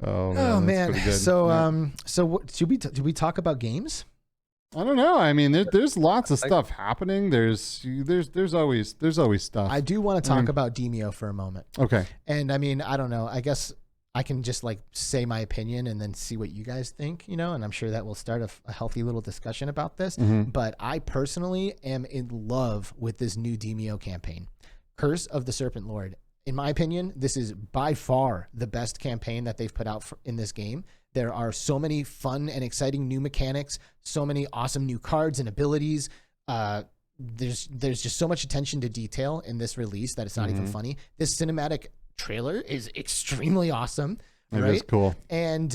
Oh that's man! pretty good. So Yeah. so what should we talk about games? I don't know. I mean, there's lots of stuff happening. There's always stuff. I do want to talk about Demeo for a moment. Okay. And I mean, I don't know. I guess I can just like say my opinion and then see what you guys think, you know, and I'm sure that will start a healthy little discussion about this. But I personally am in love with this new Demeo campaign, Curse of the Serpent Lord. In my opinion, this is by far the best campaign that they've put out in this game. There are so many fun and exciting new mechanics, so many awesome new cards and abilities. There's just so much attention to detail in this release that it's not even funny. This cinematic trailer is extremely awesome. It is cool. And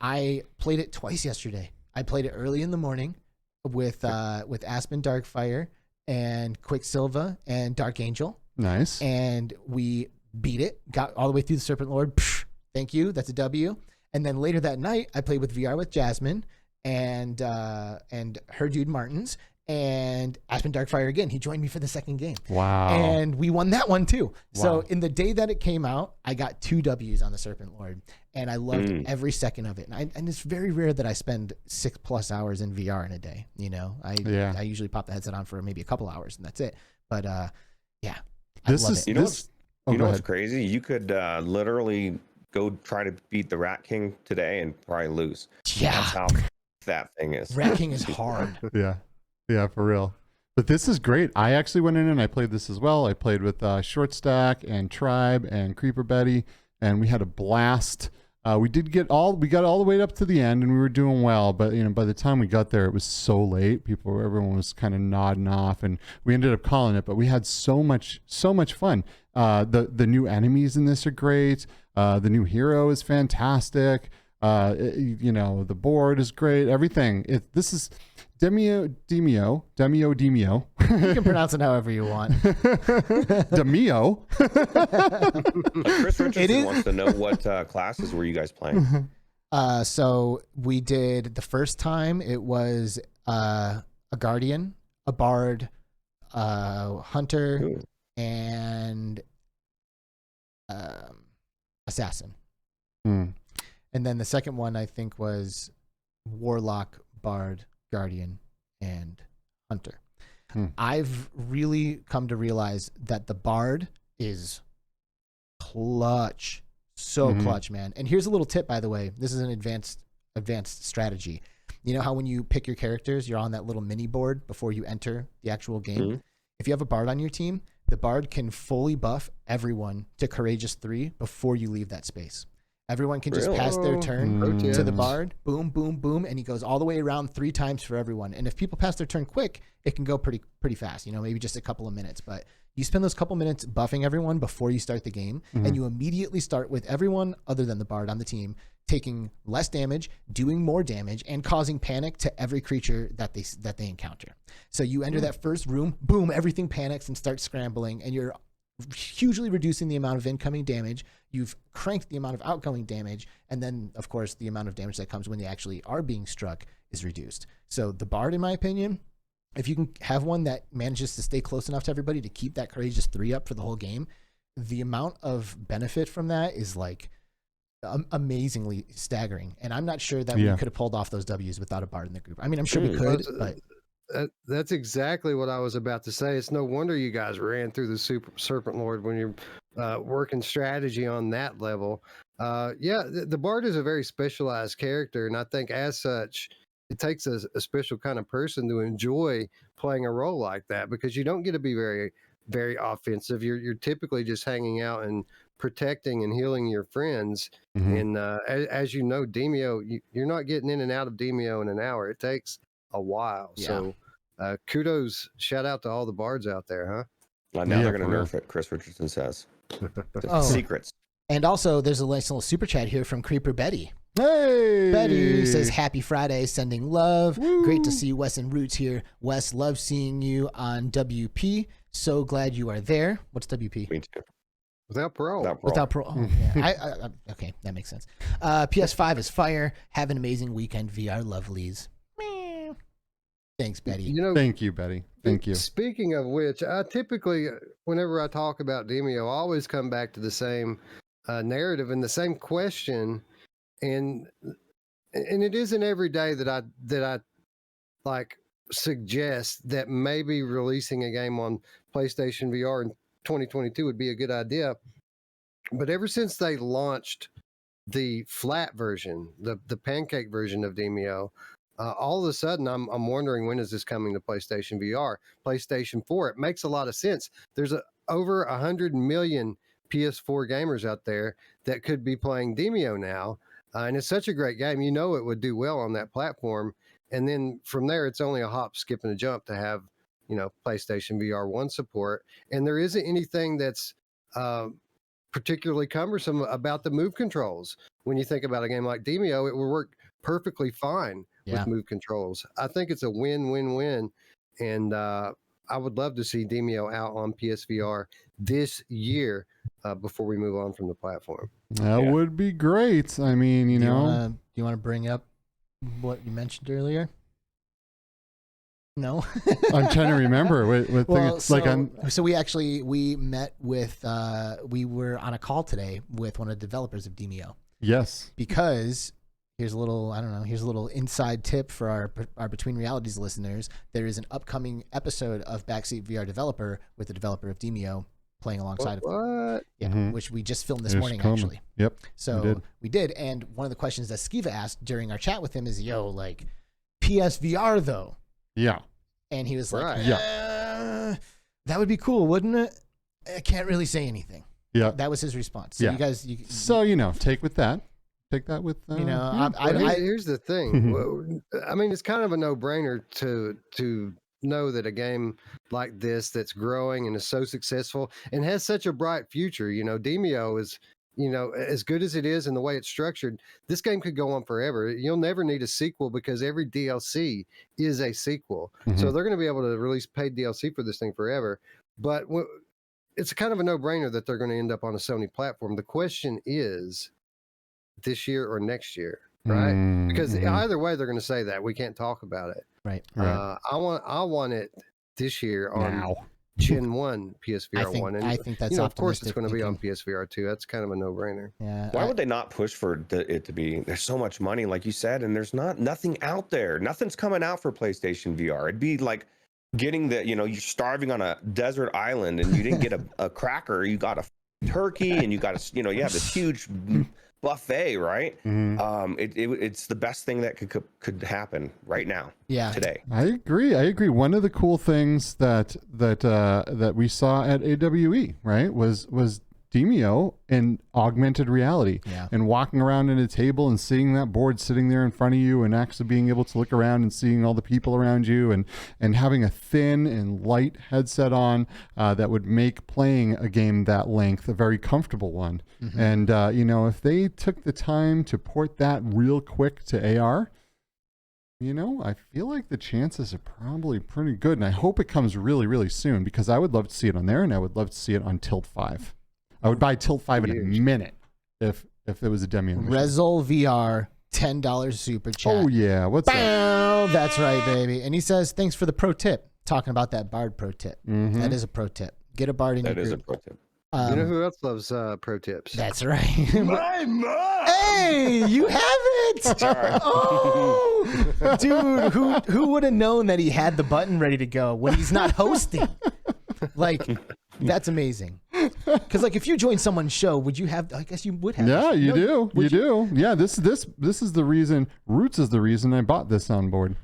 I played it twice yesterday. I played it early in the morning with Aspen Darkfire and Quicksilva and Dark Angel. Nice. And we beat it, got all the way through the Serpent Lord. Psh, thank you. That's a W. And then later that night, I played with VR with Jasmine and her dude Martins and Aspen Darkfire again. He joined me for the second game. Wow. And we won that one too. Wow. So in the day that it came out, I got 2 W's on the Serpent Lord, and I loved every second of it. And it's very rare that I spend 6+ hours in VR in a day. You know, I usually pop the headset on for maybe a couple hours and that's it. But yeah, I love it. You know what's crazy? You could literally go try to beat the Rat King today and probably lose. Yeah. That's how that thing is. Rat King is hard. Yeah, for real. But this is great. I actually went in and I played this as well. I played with Short Stack and Tribe and Creeper Betty, and we had a blast. We got all the way up to the end, and we were doing well. But by the time we got there, it was so late. Everyone was kind of nodding off, and we ended up calling it. But we had so much fun. The new enemies in this are great. The new hero is fantastic. The board is great. Everything. This is Demeo. You can pronounce it however you want. Demeo. Chris Richardson wants to know what classes were you guys playing? So we did the first time. It was a guardian, a bard, hunter, and assassin. And then the second one, I think, was warlock, bard, guardian, and hunter. I've really come to realize that the bard is clutch. So clutch, man. And here's a little tip, by the way. This is an advanced strategy. You know how when you pick your characters, you're on that little mini board before you enter the actual game? If you have a bard on your team, the bard can fully buff everyone to Courageous 3 before you leave that space. Everyone can just pass their turn to the bard, boom, boom, boom, and he goes all the way around 3 times for everyone. And if people pass their turn quick, it can go pretty fast, maybe just a couple of minutes. But you spend those couple minutes buffing everyone before you start the game, and you immediately start with everyone other than the bard on the team taking less damage, doing more damage, and causing panic to every creature that they encounter. So you enter that first room, boom, everything panics and starts scrambling, and you're hugely reducing the amount of incoming damage. You've cranked the amount of outgoing damage, and then of course the amount of damage that comes when they actually are being struck is reduced. So the bard, in my opinion, if you can have one that manages to stay close enough to everybody to keep that Courageous 3 up for the whole game, the amount of benefit from that is like amazingly staggering. And I'm not sure that we could have pulled off those W's without a bard in the group. I mean, I'm sure we could, but that's exactly what I was about to say. It's no wonder you guys ran through the Serpent Lord when you're working strategy on that level. The bard is a very specialized character, and I think as such, it takes a special kind of person to enjoy playing a role like that, because you don't get to be very, very offensive. You're typically just hanging out and protecting and healing your friends. And as you know, Demeo, you're not getting in and out of Demeo in an hour. It takes a while. So kudos, shout out to all the bards out there, huh? Well, now they're going to nerf it, Chris Richardson says. Secrets. And also, there's a nice little super chat here from Creeper Betty. Hey! Betty says, happy Friday, sending love. Woo! Great to see Wes and Ruuts here. Wes, love seeing you on WP. So glad you are there. What's WP? Me too. Without parole. Without parole. Oh, yeah. Okay, that makes sense. PS5 is fire. Have an amazing weekend, VR lovelies. Thanks, Betty. Thank you, Betty. Thank you. Speaking of which, I typically, whenever I talk about Demeo, I always come back to the same narrative and the same question, and it isn't every day that I like suggest that maybe releasing a game on PlayStation VR in 2022 would be a good idea. But ever since they launched the flat version, the pancake version of Demeo, all of a sudden I'm wondering, when is this coming to PlayStation VR, PlayStation 4? It makes a lot of sense. There's over 100 million PS4 gamers out there that could be playing Demeo now. And it's such a great game. You know, it would do well on that platform. And then from there, it's only a hop, skip, and a jump to have, PlayStation VR 1 support. And there isn't anything that's particularly cumbersome about the move controls. When you think about a game like Demeo, it will work perfectly fine with move controls. I think it's a win-win-win. And I would love to see Demeo out on PSVR this year before we move on from the platform. That would be great. I mean, you know. Do you want to bring up what you mentioned earlier? No. I'm trying to remember. So we met with, we were on a call today with one of the developers of Demeo. Yes. Because here's a little inside tip for our Between Realities listeners. There is an upcoming episode of Backseat VR Developer with the developer of Demeo playing alongside of what? Yeah, which we just filmed this morning, actually. Yep. So we did. And one of the questions that Skiva asked during our chat with him is, like, PSVR though. Yeah. And he was like, that would be cool, wouldn't it? I can't really say anything. Yeah. That was his response. So you guys, take with that. Take that with, here's the thing. I mean, it's kind of a no-brainer to know that a game like this that's growing and is so successful and has such a bright future, Demeo is, as good as it is and the way it's structured, this game could go on forever. You'll never need a sequel because every DLC is a sequel. So they're going to be able to release paid DLC for this thing forever. But it's kind of a no-brainer that they're going to end up on a Sony platform. The question is this year or next year, right? Because either way, they're going to say that. We can't talk about it. Right. I want it this year on Gen 1 PSVR 1. And I think that's of course it's going to be on PSVR 2. That's kind of a no-brainer. Yeah. Why would they not push for it to be? There's so much money, like you said, and there's nothing out there. Nothing's coming out for PlayStation VR. It'd be like getting you're starving on a desert island and you didn't get a cracker. You got a turkey and you got you have this huge buffet, right? It's the best thing that could happen right now. Today. I agree. One of the cool things that we saw at AWE, right, was Demeo in augmented reality and walking around at a table and seeing that board sitting there in front of you and actually being able to look around and seeing all the people around you and having a thin and light headset on that would make playing a game that length a very comfortable one. And, if they took the time to port that real quick to AR, I feel like the chances are probably pretty good. And I hope it comes really, really soon because I would love to see it on there and I would love to see it on Tilt 5. I would buy Tilt 5 in a minute if it was a Demeo. Rezol VR, $10 super chat. Oh, yeah. What's up? That's right, baby. And he says, thanks for the pro tip. Talking about that Bard pro tip. That is a pro tip. Get a Bard in your group. That is a pro tip. You know who else loves pro tips? That's right. My mom! Hey, you have it! Sorry. Oh, dude, who would have known that he had the button ready to go when he's not hosting? Like, that's amazing. Because, like, if you join someone's show, would you have? I guess you would have. Yeah, you do. You do. Yeah, this is the reason. Roots is the reason I bought this soundboard.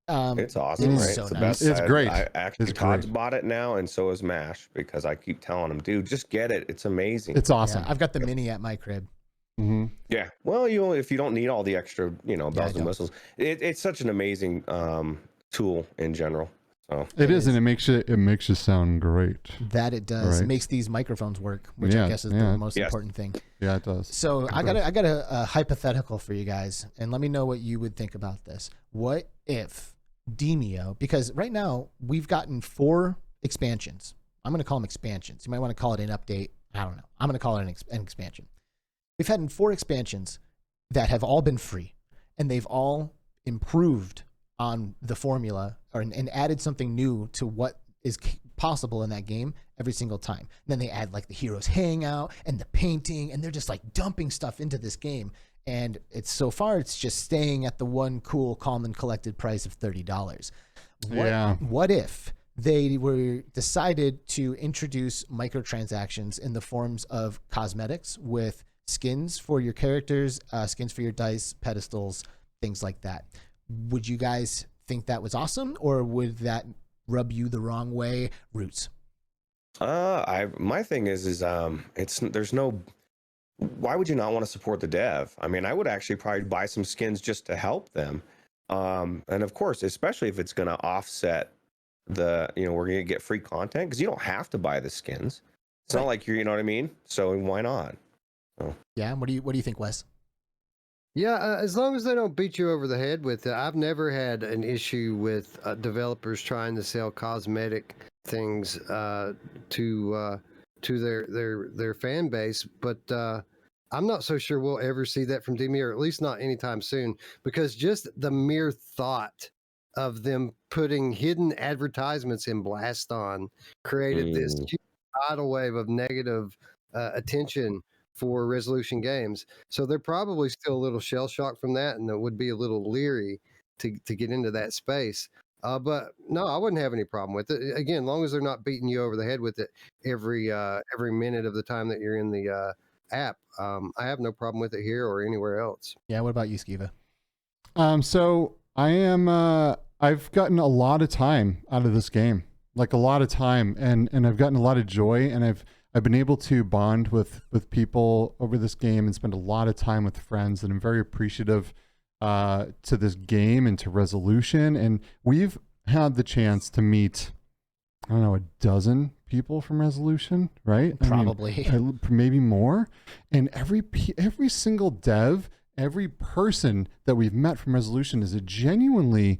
It's awesome, right? So it's the nice. best. It's great. I actually, Todd's bought it now, and so is Mash because I keep telling him, dude, just get it. It's amazing. It's awesome. Yeah, I've got the mini at my crib. Yeah. Well, if you don't need all the extra, bells and whistles, it's such an amazing tool in general. So it is, and it makes you sound great. That it does. Right. It makes these microphones work, which I guess is the most important thing. Yeah, it does. So I got a hypothetical for you guys, and let me know what you would think about this. What if Demeo, because right now we've gotten 4 expansions. I'm going to call them expansions. You might want to call it an update. I don't know. I'm going to call it an expansion. We've had 4 expansions that have all been free, and they've all improved on the formula and added something new to what is possible in that game every single time. And then they add like the heroes hangout and the painting, and they're just like dumping stuff into this game. And it's just staying at the one cool, calm, and collected price of $30. What if they decided to introduce microtransactions in the forms of cosmetics with skins for your characters, skins for your dice, pedestals, things like that? Would you guys think that was awesome, or would that rub you the wrong way? Roots. My thing is there's no why would you not want to support the dev? I mean, I would actually probably buy some skins just to help them. And of course, especially if it's going to offset the, we're going to get free content, because you don't have to buy the skins. It's not like you know what I mean? So why not? Oh. Yeah. What do you think, Wes? Yeah, as long as they don't beat you over the head with it. I've never had an issue with developers trying to sell cosmetic things to their fan base, but I'm not so sure we'll ever see that from Demeo, or at least not anytime soon, because just the mere thought of them putting hidden advertisements in Blast On created this huge tidal wave of negative attention for Resolution Games. So they're probably still a little shell shocked from that, and it would be a little leery to get into that space. But no, I wouldn't have any problem with it. Again, long as they're not beating you over the head with it every minute of the time that you're in the app. I have no problem with it here or anywhere else. Yeah. What about you, Skiva? So I am, I've gotten a lot of time out of this game, like a lot of time, and I've gotten a lot of joy, and I've been able to bond with people over this game and spend a lot of time with friends, and I'm very appreciative to this game and to Resolution. And we've had the chance to meet, I don't know, a dozen people from Resolution, right? Probably. I mean, maybe more. And every single dev, every person that we've met from Resolution is a genuinely,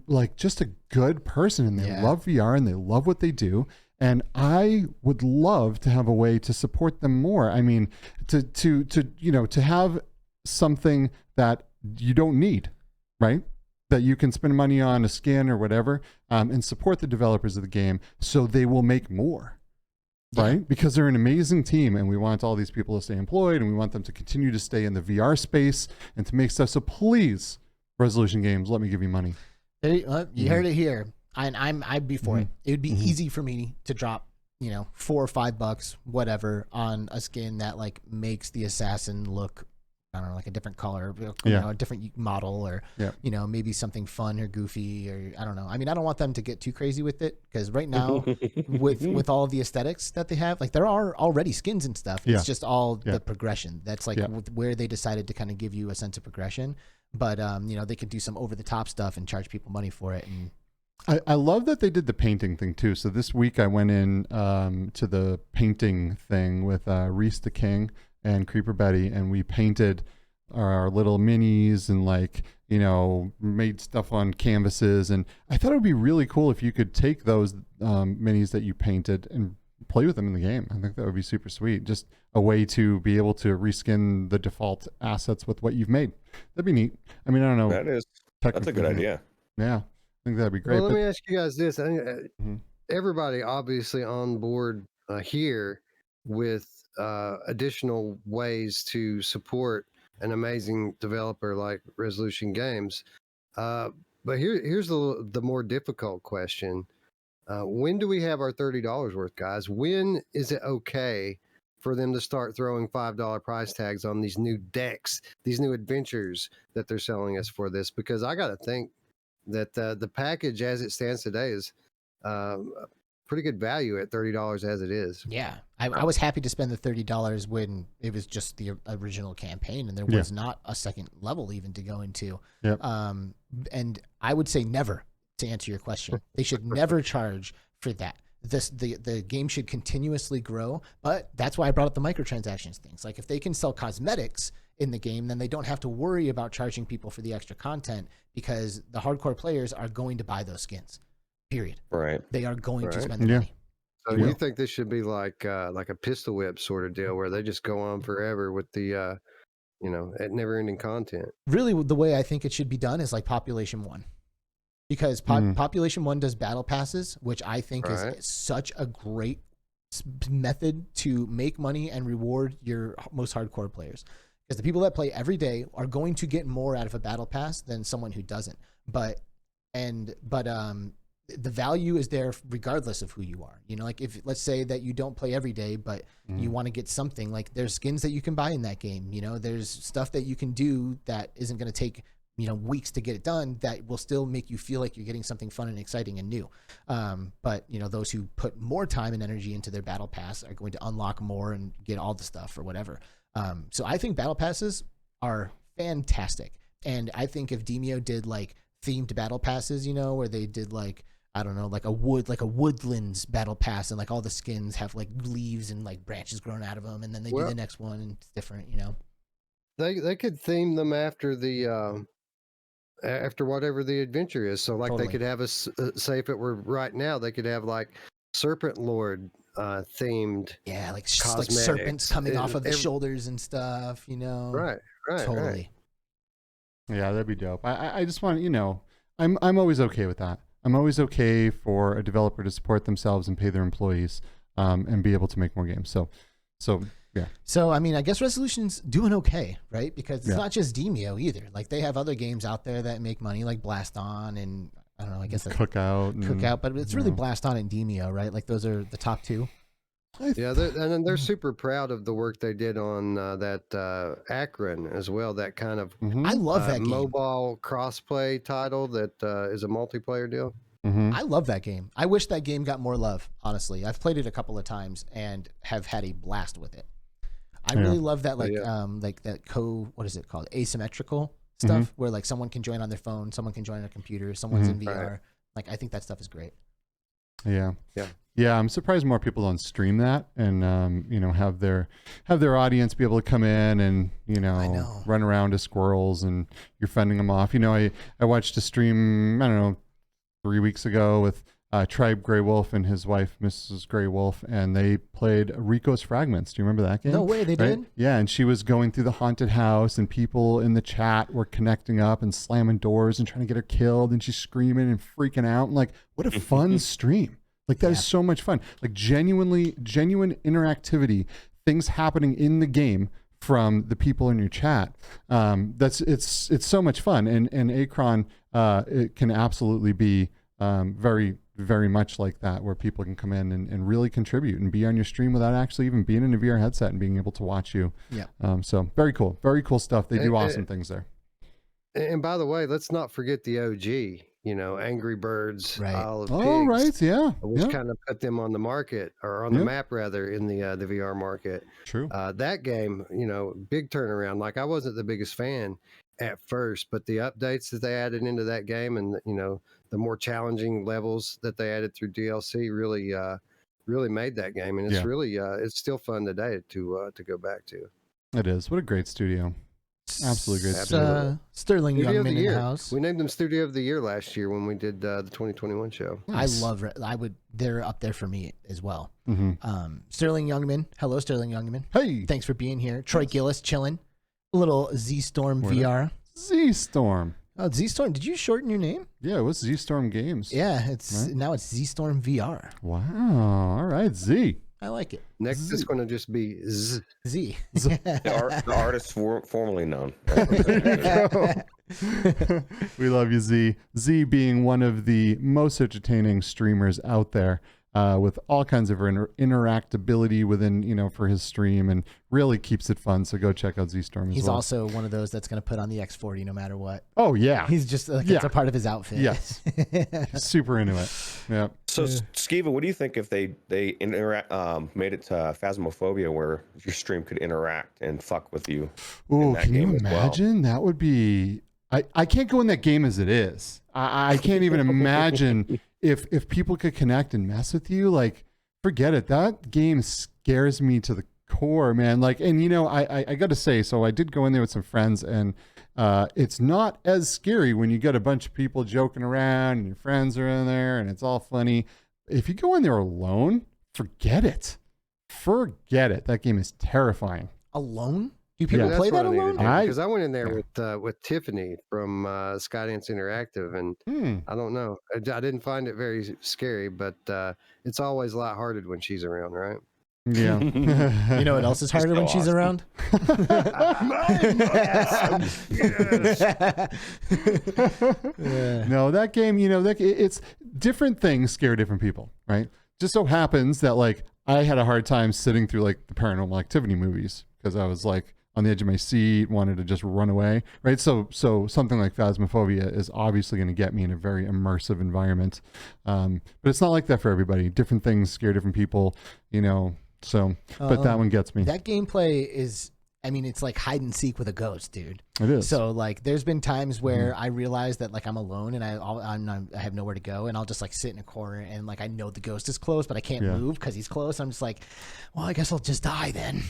like, just a good person, and they love VR and they love what they do. And I would love to have a way to support them more. I mean, to have something that you don't need, right? That you can spend money on a skin or whatever, and support the developers of the game so they will make more, right? Because they're an amazing team, and we want all these people to stay employed, and we want them to continue to stay in the VR space and to make stuff. So please, Resolution Games, let me give you money. You heard it here. I'd be for it. It would be easy for me to drop, $4 or $5, whatever, on a skin that like makes the assassin look, I don't know, like a different color, a different model, or maybe something fun or goofy, or I don't know. I mean, I don't want them to get too crazy with it, because right now, with all of the aesthetics that they have, like there are already skins and stuff. It's just all the progression. That's like where they decided to kind of give you a sense of progression. But they could do some over the top stuff and charge people money for it. And I love that they did the painting thing too. So this week I went in to the painting thing with Reese the King and Creeper Betty, and we painted our little minis and made stuff on canvases. And I thought it would be really cool if you could take those minis that you painted and play with them in the game. I think that would be super sweet. Just a way to be able to reskin the default assets with what you've made. That'd be neat. I mean, I don't know. That's a good idea. Yeah. I think that'd be great. Well, let me ask you guys this. I think everybody obviously on board here with additional ways to support an amazing developer like Resolution Games. But here's the more difficult question. When do we have our $30 worth, guys? When is it okay for them to start throwing $5 price tags on these new decks, these new adventures that they're selling us for this? Because I got to think that the package as it stands today is pretty good value at $30 as it is. Yeah, I was happy to spend the $30 when it was just the original campaign and there was not a second level even to go into. Yep. And I would say never, to answer your question. They should never charge for that. The game should continuously grow, but that's why I brought up the microtransactions things. Like if they can sell cosmetics in the game, then they don't have to worry about charging people for the extra content, because the hardcore players are going to buy those skins. Period. Right. They are going to spend the money. So you think this should be like a pistol whip sort of deal where they just go on forever with the never-ending content? Really, the way I think it should be done is like Population 1. Because Population 1 does battle passes, which I think is such a great method to make money and reward your most hardcore players. Because the people that play every day are going to get more out of a battle pass than someone who doesn't. But the value is there regardless of who you are. Like if let's say that you don't play every day, but you want to get something, like there's skins that you can buy in that game. There's stuff that you can do that isn't going to take weeks to get it done, that will still make you feel like you're getting something fun and exciting and new. But those who put more time and energy into their battle pass are going to unlock more and get all the stuff or whatever. So I think battle passes are fantastic. And I think if Demeo did like themed battle passes, you know, where they did like, I don't know, like a woodlands battle pass, and like all the skins have like leaves and like branches growing out of them, and then they do the next one and it's different, you know. They could theme them after the after whatever the adventure is. So like Totally. they could have say if it were right now, they could have like Serpent Lord themed. Yeah, like serpents coming off of the shoulders and stuff, you know. Right. Totally. Right. Yeah, that'd be dope. I just want, you know, I'm always okay with that. I'm always okay for a developer to support themselves and pay their employees, and be able to make more games. So yeah. So I mean, I guess Resolution's doing okay, right? Because it's not just Demeo either. Like they have other games out there that make money, like Blast On and I don't know. I guess that's Cookout, but it's really Blast On and Demeo, right? Like those are the top two. Yeah, and then they're super proud of the work they did on that Akron as well. That kind of I love that game. Mobile crossplay title that is a multiplayer deal. I love that game. I wish that game got more love. Honestly, I've played it a couple of times and have had a blast with it. I really love that, like that what is it called? Asymmetrical stuff, where like someone can join on their phone, someone can join on a computer, someone's in VR. Right. Like I think that stuff is great. Yeah, I'm surprised more people don't stream that and you know, have their audience be able to come in and, you know, run around as squirrels and you're fending them off. You know, I watched a stream, I don't know, 3 weeks ago with Tribe Grey Wolf and his wife, Mrs. Grey Wolf, and they played Rico's Fragments. Do you remember that game? No way, they did? Yeah, and she was going through the haunted house and people in the chat were connecting up and slamming doors and trying to get her killed, and she's screaming and freaking out. And like, what a fun stream. Like that is so much fun. Like genuine interactivity, things happening in the game from the people in your chat. It's so much fun. And Akron, it can absolutely be very, very much like that, where people can come in and really contribute and be on your stream without actually even being in a VR headset and being able to watch you. Yeah. So very cool stuff. They do awesome things there. And by the way, let's not forget the OG. You know, Angry Birds, Isle of Pigs, right, yeah, which kind of put them on the market, or on the map rather, in the VR market. True. That game, you know, big turnaround. Like I wasn't the biggest fan at first, but the updates that they added into that game, and you know, the more challenging levels that they added through DLC, really made that game, and it's really it's still fun today to go back to. It is. What a great studio. Absolutely great studio. Sterling Youngman in the house. We named them Studio of the Year last year when we did the 2021 show. Nice. They're up there for me as well. Sterling Youngman. Hello, Sterling Youngman. Hey. Thanks for being here. Troy Gillis chilling. A little Z-Storm VR. Z-Storm. Oh, Z-Storm. Did you shorten your name? Yeah, it was Z-Storm Games. Yeah, now it's Z-Storm VR. Wow. All right, Z. I like it. Next it's going to just be Z. The artist formerly known. We love you, Z. Z being one of the most entertaining streamers out there, with all kinds of interactability within, you know, for his stream, and really keeps it fun. So go check out Z-Storm as well. He's also one of those that's going to put on the X40 no matter what. Oh, yeah. He's just like, it's a part of his outfit. Yes. He's super into it. Yeah. So, Skiva, what do you think if they interact, made it to Phasmophobia, where your stream could interact and fuck with you? Ooh, can you imagine? That would be... I can't go in that game as it is. I can't even imagine if people could connect and mess with you. Like, forget it. That game scares me to the core, man. Like, and you know, I got to say, so I did go in there with some friends, and it's not as scary when you got a bunch of people joking around and your friends are in there and it's all funny. If you go in there alone, forget it. That game is terrifying. Alone? Do people play that alone? Because I went in there with Tiffany from Skydance Interactive, and I don't know. I didn't find it very scary, but it's always lighthearted when she's around, right? Yeah. You know what else is harder when she's around? No, that game, you know, it's different things scare different people, right? Just so happens that like I had a hard time sitting through like the Paranormal Activity movies because I was like on the edge of my seat, wanted to just run away, right? So something like Phasmophobia is obviously going to get me in a very immersive environment, but it's not like that for everybody. Different things scare different people, you know. So, but that one gets me. That gameplay is I mean, it's like hide and seek with a ghost, dude. It is. So like, there's been times where I realize that like I'm alone and I have nowhere to go, and I'll just like sit in a corner and like I know the ghost is close, but I can't move because he's close. I'm just like, well, I guess I'll just die then.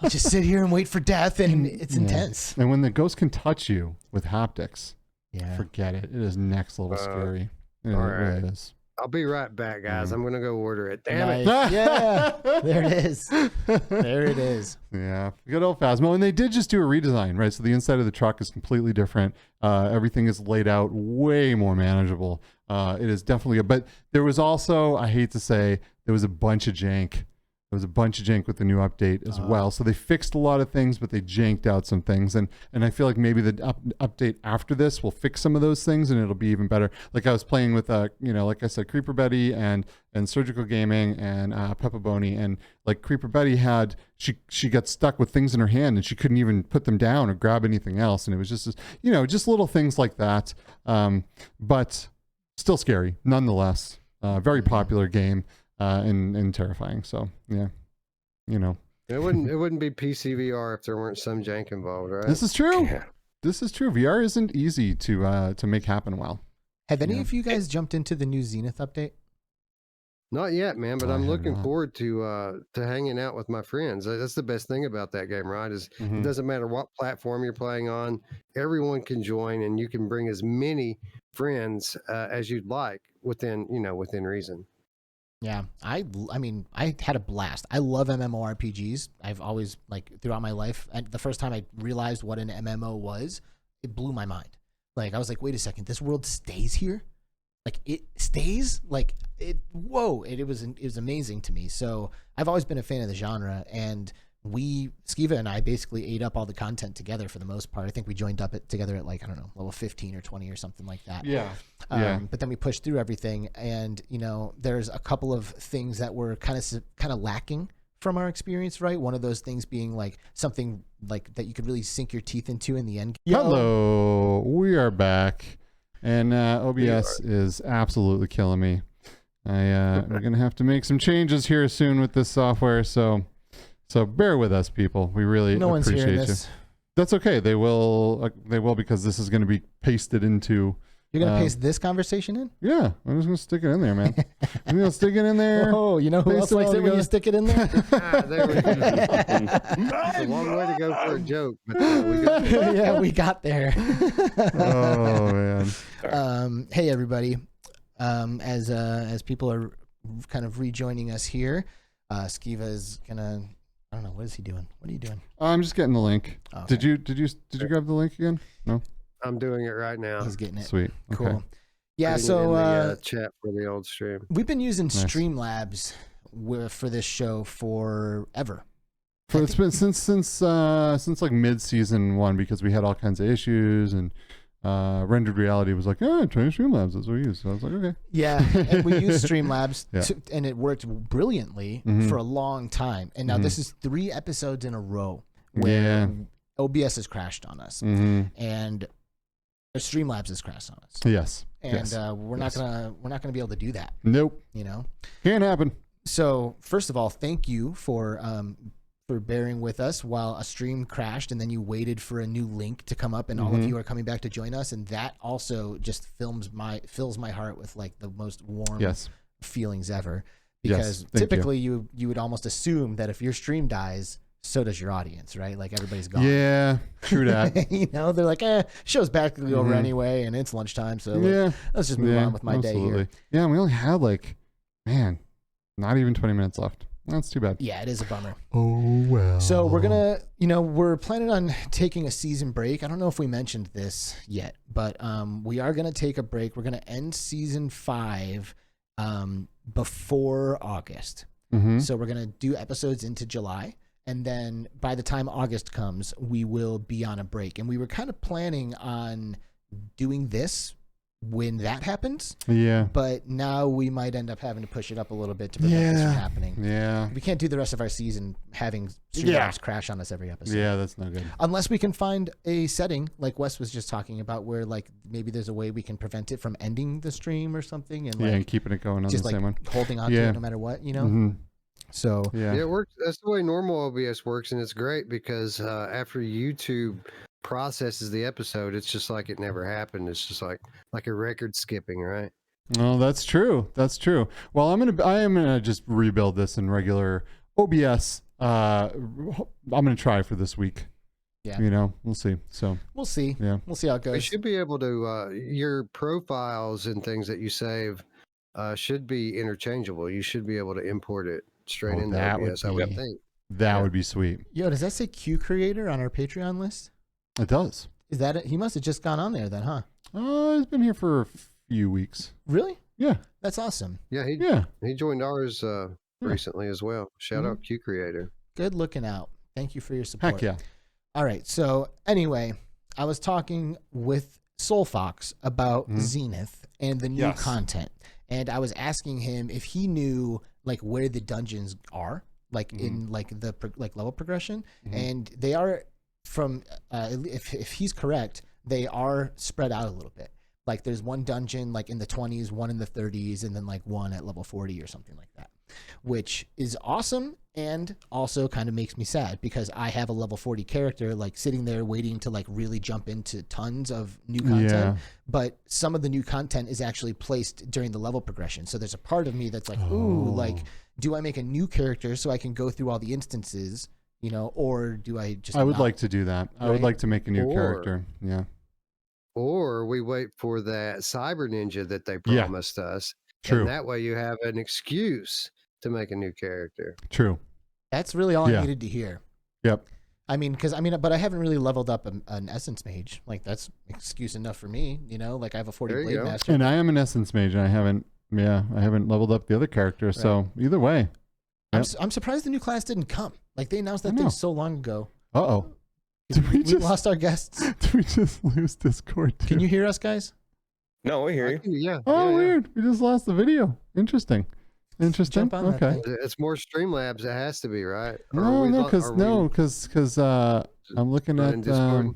I'll just sit here and wait for death, and it's intense. And when the ghost can touch you with haptics, Yeah. forget it. It is next level scary. It all really right. is. I'll be right back, guys. I'm gonna go order it. Damn it. Nice. Yeah, there it is. There it is. Yeah, good old Phasmo. And they did just do a redesign, right? So the inside of the truck is completely different. Everything is laid out way more manageable. It is definitely but there was also, I hate to say, there was a bunch of jank. There was a bunch of jank with the new update as well. So they fixed a lot of things, but they janked out some things. And I feel like maybe the update after this will fix some of those things, and it'll be even better. Like I was playing with, like I said, Creeper Betty and Surgical Gaming and Peppa Boney. And like Creeper Betty had, she got stuck with things in her hand and she couldn't even put them down or grab anything else. And it was just, just little things like that. But still scary nonetheless. Very popular game. And terrifying. So yeah, It wouldn't be PCVR if there weren't some jank involved, right? this is true. Yeah. This is true. VR isn't easy to make happen well. Have any of you guys jumped into the new Zenith update? Not yet, man, but I I'm have looking not. forward to hanging out with my friends. That's the best thing about that game, right? Is it doesn't matter what platform you're playing on, everyone can join, and you can bring as many friends as you'd like within reason. Yeah, I mean, I had a blast. I love MMORPGs. I've always, like, throughout my life, and the first time I realized what an MMO was, it blew my mind. Like, I was like, wait a second, this world stays here? Like, it stays? Like, it was amazing to me. So I've always been a fan of the genre, and Skiva and I basically ate up all the content together for the most part. I think we joined up together at like, I don't know, level 15 or 20 or something like that. Yeah. But then we pushed through everything, and there's a couple of things that were kind of lacking from our experience, right? One of those things being like something like that you could really sink your teeth into in the end. Hello, we are back, and OBS is absolutely killing me. We're gonna have to make some changes here soon with this software, so bear with us, people. We really No one's appreciate hearing you. this. That's okay. They will because this is going to be pasted into. You're gonna paste this conversation in? Yeah, I'm just gonna stick it in there, man. I'm gonna stick it in there. Oh, you know who Paste else it likes all it when you together. stick it in there? There we go. It's a long way to go for a joke, but we got there. Yeah, we got there. Oh man. Hey everybody. As people are kind of rejoining us here, Skiva is gonna. I don't know, what is he doing? What are you doing? I'm just getting the link. Oh, okay. Did you grab the link again? No. I'm doing it right now. He's getting it. Sweet. Cool. Okay. Yeah, Putting it so in the chat for the old stream. we've been using Nice. Streamlabs for this show forever. It's been since like mid-season 1 because we had all kinds of issues and Rendered Reality was like, try Streamlabs. That's what we use. So I was like, okay. Yeah, and we used Streamlabs, Yeah. and it worked brilliantly for a long time. And now this is 3 episodes in a row where OBS has crashed on us, and Streamlabs has crashed on us. Yes. And yes. we're not gonna be able to do that. Nope. Can't happen. So first of all, thank you for bearing with us while a stream crashed, and then you waited for a new link to come up, and all of you are coming back to join us, and that also just fills my heart with like the most warm feelings ever. Because typically you would almost assume that if your stream dies, so does your audience, right? Like everybody's gone. Yeah, true that. They're like, show's back over anyway, and it's lunchtime, so let's just move on with my day here. Yeah, we only had not even 20 minutes left. That's too bad. Yeah, it is a bummer. Oh, well. So we're going to, we're planning on taking a season break. I don't know if we mentioned this yet, but we are going to take a break. We're going to end season 5 before August. So we're going to do episodes into July. And then by the time August comes, we will be on a break. And we were kind of planning on doing this when that happens. Yeah. But now we might end up having to push it up a little bit to prevent this from happening. Yeah. We can't do the rest of our season having Streamlabs crash on us every episode. Yeah, that's no good. Unless we can find a setting like Wes was just talking about where like maybe there's a way we can prevent it from ending the stream or something, and And keeping it going on just the same one. holding on to it no matter what, So Yeah. Yeah, it works. That's the way normal OBS works, and it's great because after YouTube processes the episode, it's just like it never happened. It's just like a record skipping, right? Oh, that's true. That's true. Well, I am gonna just rebuild this in regular OBS. I'm gonna try for this week. Yeah. You know, we'll see. So we'll see. Yeah. We'll see how it You goes. should be able to your profiles and things that you save should be interchangeable. You should be able to import it straight Oh, into that would OBS. I would be- think. that Yeah. would be sweet. Yo, does that say Q Creator on our Patreon list? It does. Is that it? He must have just gone on there then, huh? He's been here for a few weeks. Really? Yeah. That's awesome. Yeah, Yeah. he joined ours recently as well. Shout Mhm. out Q Creator. Good looking out. Thank you for your support. Heck yeah. All right. So anyway, I was talking with Soul Fox about Zenith and the new Yes. content, and I was asking him if he knew like where the dungeons are, like in like the level progression, and they are from if he's correct, they are spread out a little bit. Like there's one dungeon like in the 20s, one in the 30s, and then like one at level 40 or something like that, which is awesome and also kind of makes me sad because I have a level 40 character like sitting there waiting to like really jump into tons of new content. Yeah. But some of the new content is actually placed during the level progression. So there's a part of me that's like, ooh, like, do I make a new character so I can go through all the instances, you know, or do I just I would not? like to do that. I would Right? like to make a new Or- character. Yeah. Or we wait for that Cyber Ninja that they Yeah. promised us. True. And that way you have an excuse to make a new character. True. That's really all Yeah. I needed to hear. Yep. But I haven't really leveled up an Essence Mage. Like that's excuse enough for me, you know. Like I have a 40 There you Blade go. Master. And I am an Essence Mage, and I haven't leveled up the other character. So either way. I'm surprised the new class didn't come. Like they announced that I know. thing so long ago. Uh-oh. Did We we just lost our guests. Did we just lose Discord too? Can you hear us, guys? No, we hear you. Yeah. Oh, yeah, yeah. weird. We just lost the video. Interesting. Interesting. Jump on that Okay. thing. It's more Streamlabs. It has to be, right? Or No, we no, lo- are we because I'm looking not in at Discord?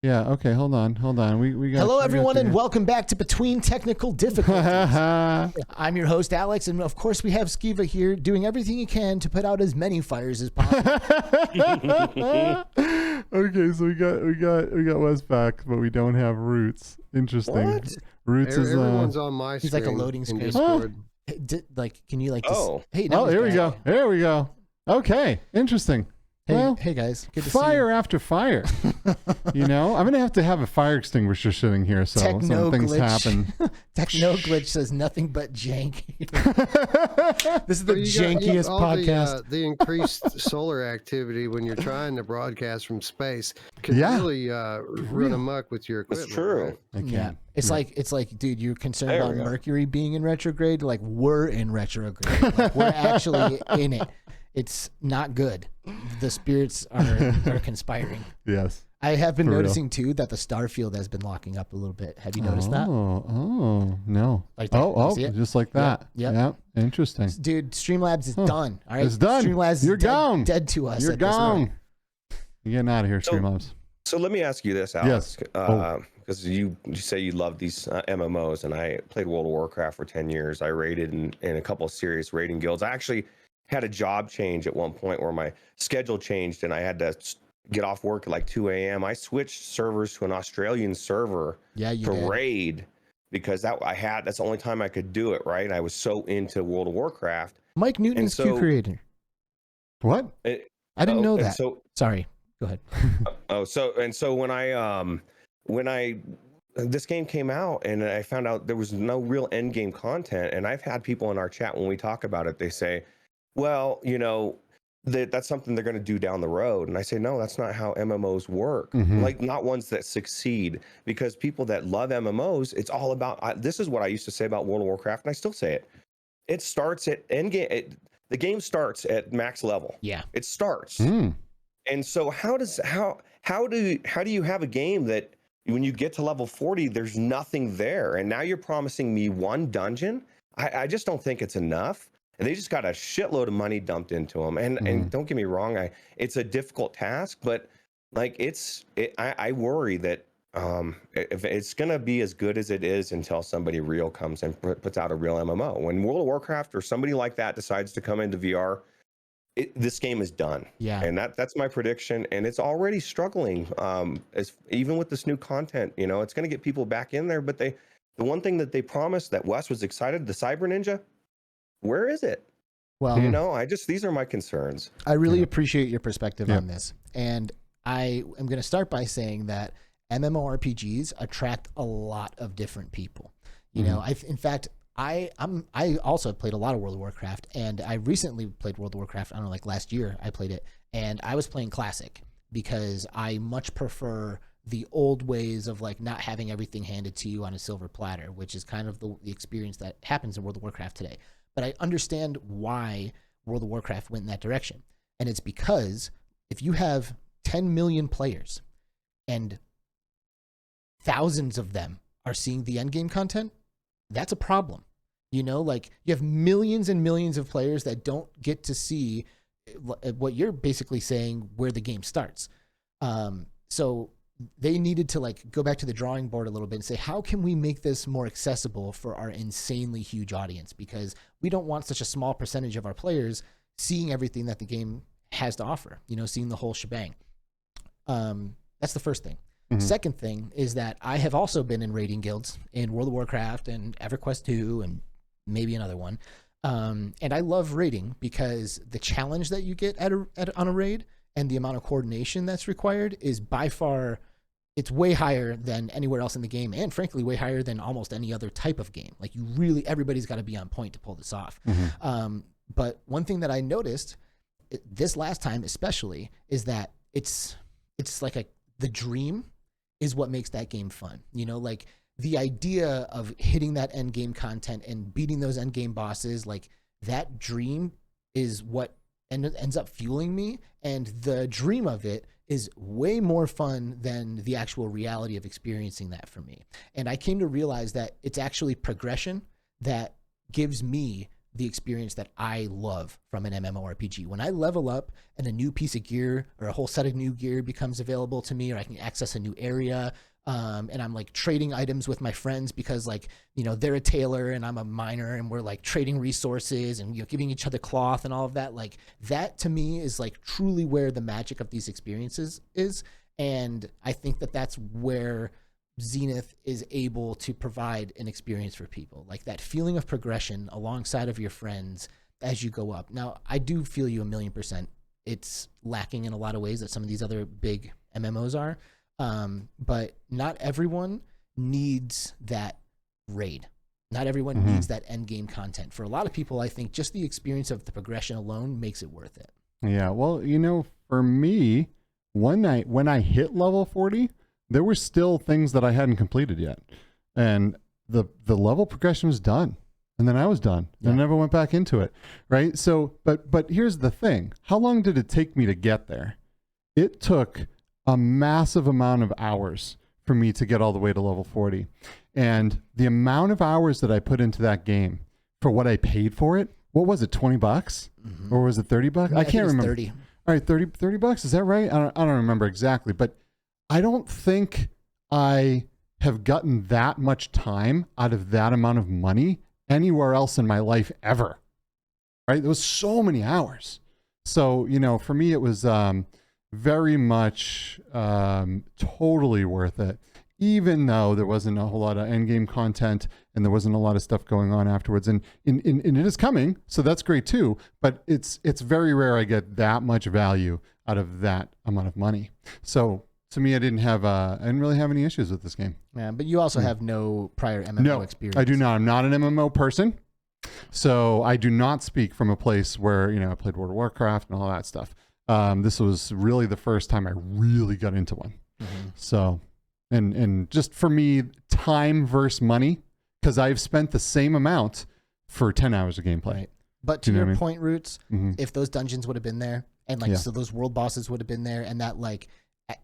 yeah. Okay, hold on. We got. Hello, we got everyone, the- and welcome back to Between Technical Difficulties. I'm your host, Alex, and of course, we have Skiva here doing everything he can to put out as many fires as possible. Okay, so we got Wes back, but we don't have Roots. Interesting. What? Roots is Everyone's on my He's screen. like a loading in screen. Discord. Can you like? Oh. Hey, now Oh, he's here we back. go. Here we go. Okay, interesting. Hey, Well, hey guys, good to Fire after fire. You know, I'm gonna have a fire extinguisher sitting here, so Techno some things glitch. happen. Techno Glitch says nothing but jank. This is the Well, you got jankiest all podcast. The increased solar activity when you're trying to broadcast from space can Yeah. really run amok with your That's equipment. true. right? I Yeah, can't. it's like, dude, you're concerned There about we go. Mercury being in retrograde. Like we're in retrograde. Like, we're actually in it. It's not good. The spirits are conspiring. Yes. I have been For real. noticing too that the star field has been locking up a little bit. Have you noticed that? Oh, no. Like that. You Oh, see it? just like that. Yep. Yeah. Interesting. Dude, Streamlabs is done. All right, It's done. Streamlabs is You're gone. dead to us. You're at this point. gone. You're getting out of here, So- Streamlabs. So let me ask you this, Alex. Yes. Because you say you love these MMOs, and I played World of Warcraft for 10 years. I raided in a couple of serious raiding guilds. I actually had a job change at one point where my schedule changed, and I had to get off work at like 2 a.m. I switched servers to an Australian server Yeah, you to did. raid because that's the only time I could do it, right? I was so into World of Warcraft. Mike Newton's And Q so- creator. What? I didn't know and that. So Sorry. Go ahead. so when this game came out and I found out there was no real end game content, and I've had people in our chat when we talk about it, they say, well, you know, that's something they're going to do down the road. And I say, no, that's not how MMOs work. Mhm. Like not ones that succeed, because people that love MMOs, it's all about, this is what I used to say about World of Warcraft, and I still say it. It starts at end game. The game starts at max level. Yeah. It starts. Mm. And so how do you have a game that when you get to level 40, there's nothing there, and now you're promising me one dungeon? I just don't think it's enough. And they just got a shitload of money dumped into them. And don't get me wrong, it's a difficult task, but like I worry that if it's gonna be as good as it is until somebody real comes and puts out a real MMO. When World of Warcraft or somebody like that decides to come into VR, this game is done. Yeah. And that's my prediction. And it's already struggling. As even with this new content, you know, it's going to get people back in there. But the one thing that they promised that Wes was excited, the Cyber Ninja, where is it? Well, you know, these are my concerns. I really appreciate your perspective on this. And I am going to start by saying that MMORPGs attract a lot of different people. You know, in fact, I also played a lot of World of Warcraft, and I recently played World of Warcraft. I don't know, like last year I played it, and I was playing Classic because I much prefer the old ways of like not having everything handed to you on a silver platter, which is kind of the experience that happens in World of Warcraft today. But I understand why World of Warcraft went in that direction, and it's because if you have 10 million players and thousands of them are seeing the endgame content, that's a problem. You know, like you have millions and millions of players that don't get to see what you're basically saying, where the game starts. So they needed to like go back to the drawing board a little bit and say, how can we make this more accessible for our insanely huge audience? Because we don't want such a small percentage of our players seeing everything that the game has to offer, you know, seeing the whole shebang. That's the first thing. Second thing is that I have also been in raiding guilds in World of Warcraft and EverQuest 2 and maybe another one. And I love raiding because the challenge that you get on a raid and the amount of coordination that's required is by far, it's way higher than anywhere else in the game, and frankly, way higher than almost any other type of game. Like everybody's got to be on point to pull this off. But one thing that I noticed this last time especially is that it's like the dream is what makes that game fun. You know, like the idea of hitting that end game content and beating those end game bosses, like that dream is what ends up fueling me. And the dream of it is way more fun than the actual reality of experiencing that for me. And I came to realize that it's actually progression that gives me the experience that I love from an MMORPG. When I level up and a new piece of gear or a whole set of new gear becomes available to me, or I can access a new area, and I'm like trading items with my friends because, like, you know, they're a tailor and I'm a miner, and we're like trading resources and, you know, giving each other cloth and all of that. Like that to me is like truly where the magic of these experiences is. And I think that that's where Zenith is able to provide an experience for people, like that feeling of progression alongside of your friends as you go up. Now, I do feel you 1,000,000%. It's lacking in a lot of ways that some of these other big MMOs are, but not everyone needs that raid. Not everyone needs that end game content. For a lot of people, I think just the experience of the progression alone makes it worth it. Yeah, well, you know, for me, one night when I hit level 40, there were still things that I hadn't completed yet. And the level progression was done. And then I was done. And I never went back into it. Right? So, but here's the thing. How long did it take me to get there? It took a massive amount of hours for me to get all the way to level 40. And the amount of hours that I put into that game for what I paid for it, what was it, 20 bucks? Or was it 30 bucks? I can't remember. 30. All right, 30 bucks. Is that right? I don't remember exactly, but I don't think I have gotten that much time out of that amount of money anywhere else in my life ever. Right? There was so many hours. So, you know, for me, it was very much totally worth it, even though there wasn't a whole lot of endgame content and there wasn't a lot of stuff going on afterwards. And it is coming, so that's great too. But it's very rare I get that much value out of that amount of money. So to me, I didn't really have any issues with this game. Yeah, but you also have no prior MMO experience. I do not. I'm not an MMO person. So I do not speak from a place where, you know, I played World of Warcraft and all that stuff. This was really the first time I really got into one. So, and just for me, time versus money, because I've spent the same amount for 10 hours of gameplay. Right. But to your point, Roots, if those dungeons would have been there, and like so those world bosses would have been there, and that like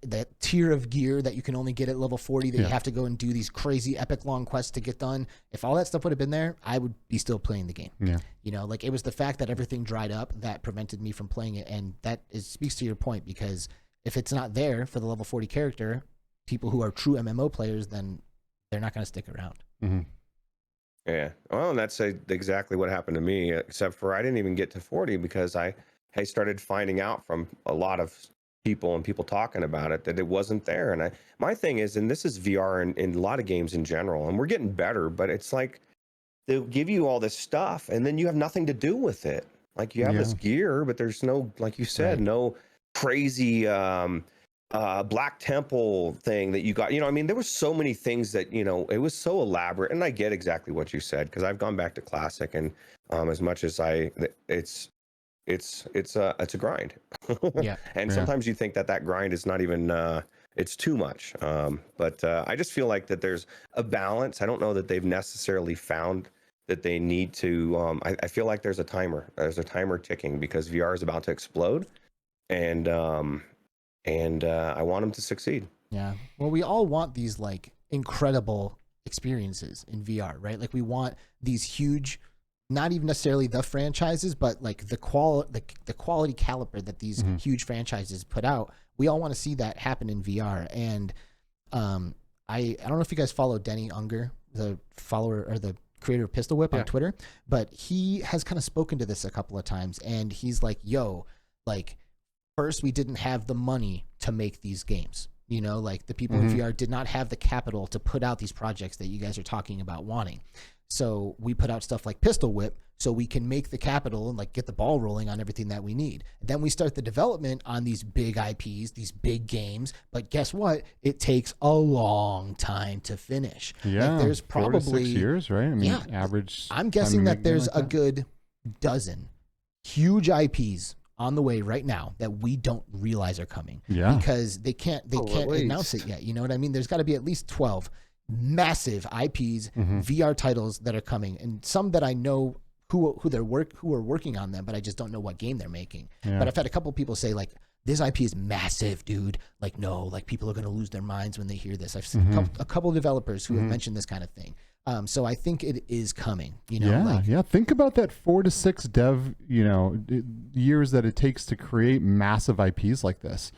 that tier of gear that you can only get at level 40 that you have to go and do these crazy epic long quests to get done, if all that stuff would have been there, I would be still playing the game. You know, like it was the fact that everything dried up that prevented me from playing it. And that speaks to your point, because if it's not there for the level 40 character, people who are true MMO players, then they're not going to stick around. Yeah. Well, and that's exactly what happened to me, except for I didn't even get to 40 because I I started finding out from a lot of people and people talking about it that it wasn't there. And my thing is, and this is VR in a lot of games in general, and we're getting better, but it's like they'll give you all this stuff and then you have nothing to do with it. Like you have this gear, but there's no, like you said, no crazy Black Temple thing that you got. You know, I mean, there were so many things that, you know, it was so elaborate. And I get exactly what you said, because I've gone back to Classic, and as much as it's a grind. Yeah. And sometimes you think that grind is not even it's too much. But I just feel like that there's a balance. I don't know that they've necessarily found that they need to. I feel like there's a timer. There's a timer ticking, because VR is about to explode, and I want them to succeed. Yeah. Well, we all want these like incredible experiences in VR, right? Like we want these huge, not even necessarily the franchises, but like the quality caliber that these huge franchises put out. We all want to see that happen in VR. And I don't know if you guys follow Denny Unger, the follower or the creator of Pistol Whip on Twitter, but he has kind of spoken to this a couple of times, and he's like, yo, like, first we didn't have the money to make these games. You know, like the people in VR did not have the capital to put out these projects that you guys are talking about wanting. So we put out stuff like Pistol Whip so we can make the capital and like get the ball rolling on everything that we need. Then we start the development on these big IPs, these big games. But guess what? It takes a long time to finish. Yeah, like there's probably 4 to 6 years, right? I mean, average. I'm guessing that there's a good dozen huge IPs on the way right now that we don't realize are coming. Yeah, because they can't announce it yet. You know what I mean? There's got to be at least 12 massive IPs, VR titles that are coming, and some that I know who are working on them, but I just don't know what game they're making. But I've had a couple people say like, this IP is massive, dude. Like, no, like people are going to lose their minds when they hear this. I've seen a couple of developers who have mentioned this kind of thing. So I think it is coming, you know. Think about that 4 to 6 dev, years that it takes to create massive IPs like this.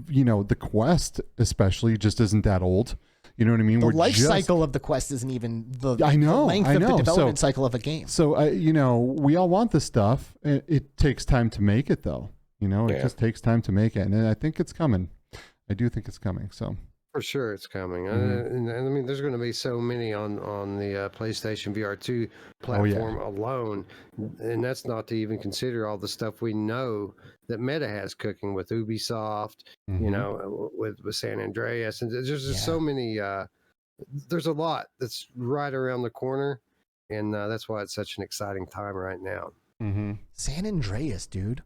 You know, the Quest especially just isn't that old. You know what I mean? The life cycle of the Quest isn't even the length of the development cycle of a game. So, we all want this stuff. It takes time to make it, though. You know, it just takes time to make it. And I think it's coming. I do think it's coming. So for sure, it's coming. And I mean, there's going to be so many on the PlayStation VR 2 platform alone. And that's not to even consider all the stuff we know that Meta has cooking with Ubisoft, you know, with San Andreas. And there's just so many, there's a lot that's right around the corner. And that's why it's such an exciting time right now. San Andreas, dude.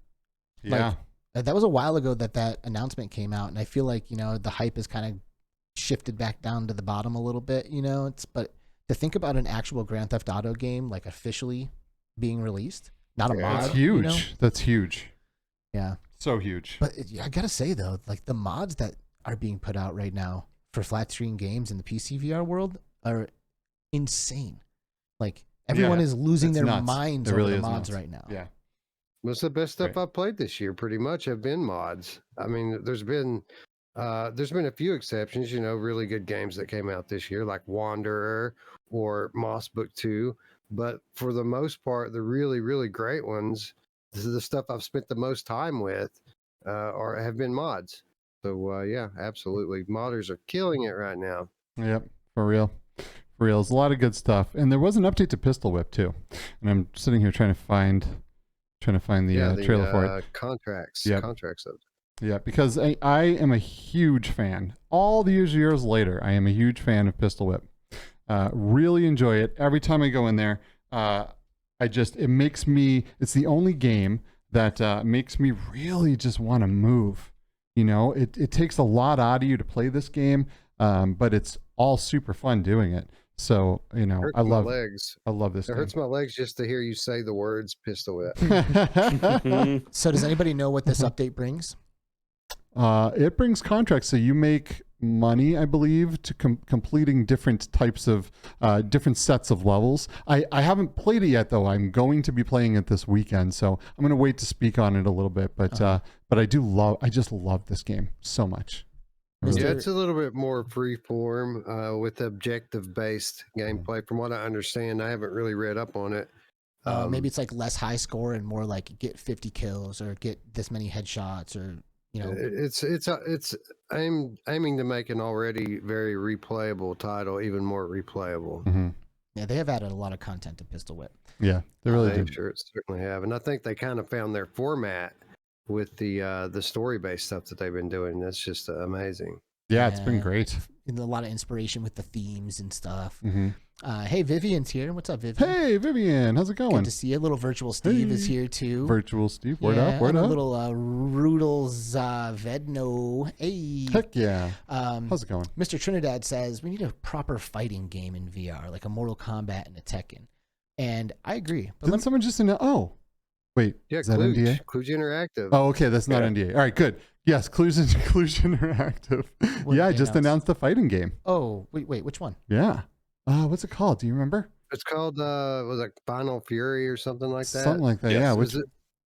Yeah. Like, that was a while ago that announcement came out. And I feel like, you know, the hype is kind of shifted back down to the bottom a little bit, you know. But to think about an actual Grand Theft Auto game like officially being released, not a mod. That's huge. You know? That's huge. Yeah. So huge. But I gotta say though, like the mods that are being put out right now for flat screen games in the PC VR world are insane. Like everyone is losing their minds over the mods right now. Yeah. Most of the best stuff I've played this year pretty much have been mods. I mean, there's been a few exceptions, you know, really good games that came out this year, like Wanderer or Moss Book 2. But for the most part, the really, really great ones, this is the stuff I've spent the most time with, have been mods. So yeah, absolutely, modders are killing it right now. Yep, for real. For real, there's a lot of good stuff, and there was an update to Pistol Whip too. And I'm sitting here trying to find the trailer for it. Contracts of it. Yeah, because I am a huge fan. All these years later, I am a huge fan of Pistol Whip. Really enjoy it. Every time I go in there, it's the only game that makes me really just want to move. You know, it takes a lot out of you to play this game, but it's all super fun doing it. So, you know, I love this. It hurts my legs just to hear you say the words Pistol Whip. So does anybody know what this update brings? It brings contracts, so you make money, I believe, to completing different types of different sets of levels. I haven't played it yet, though. I'm going to be playing it this weekend, so I'm going to wait to speak on it a little bit. But I just love this game so much. Yeah, it's a little bit more freeform with objective-based gameplay. From what I understand, I haven't really read up on it. Maybe it's like less high score and more like get 50 kills or get this many headshots, or you know. It's aiming to make an already very replayable title even more replayable. Mm-hmm. Yeah, they have added a lot of content to Pistol Whip. Yeah, they really They do. sure certainly have, and I think they kind of found their format with the story based stuff that they've been doing. That's just amazing. Yeah, it's been great. And a lot of inspiration with the themes and stuff. Mm-hmm. Hey, Vivian's here. What's up, Vivian? Hey, Vivian, how's it going? Good to see you. Little Virtual Steve is here too. Virtual Steve, word up, word and up. A little Rudels Vedno. Hey. Heck yeah. How's it going? Mr. Trinidad says we need a proper fighting game in VR, like a Mortal Kombat and a Tekken. And I agree. But Didn't someone just announce? Oh, wait. Yeah, is that NDA? Cluj Interactive. Oh, okay. That's not NDA. All right, good. Yes, Cluj Interactive. Yeah, I just announced the fighting game. Oh, wait, which one? Yeah. What's it called? Do you remember? It's called was it Final Fury or something like that? Something like that. Yes. Yeah, which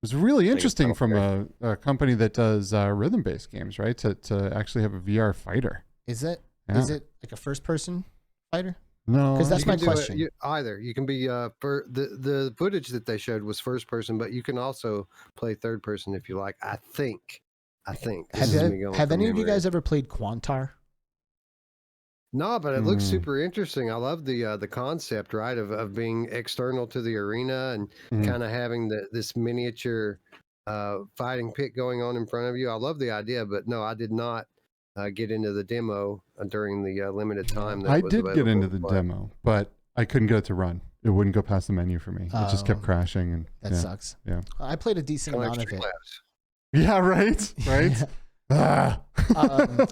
was really interesting from Final a company that does rhythm-based games, right? To actually have a VR fighter. Is it? Yeah. Is it like a first-person fighter? No, Because that's You my can do question. either. You can be for the footage that they showed was first person, but you can also play third person if you like. I think. This is me going Have from any of you memory. guys ever played Quantar? No, but it looks super interesting. I love the concept, right, of being external to the arena and kind of having this miniature fighting pit going on in front of you. I love the idea, but no, I did not get into the demo during the limited time. That I was did get available into to the play. demo, but I couldn't get it to run. It wouldn't go past the menu for me. It just kept crashing, and That sucks. Yeah. I played a decent Kinda amount like of it. Streamlabs. Yeah, right, right. Ah.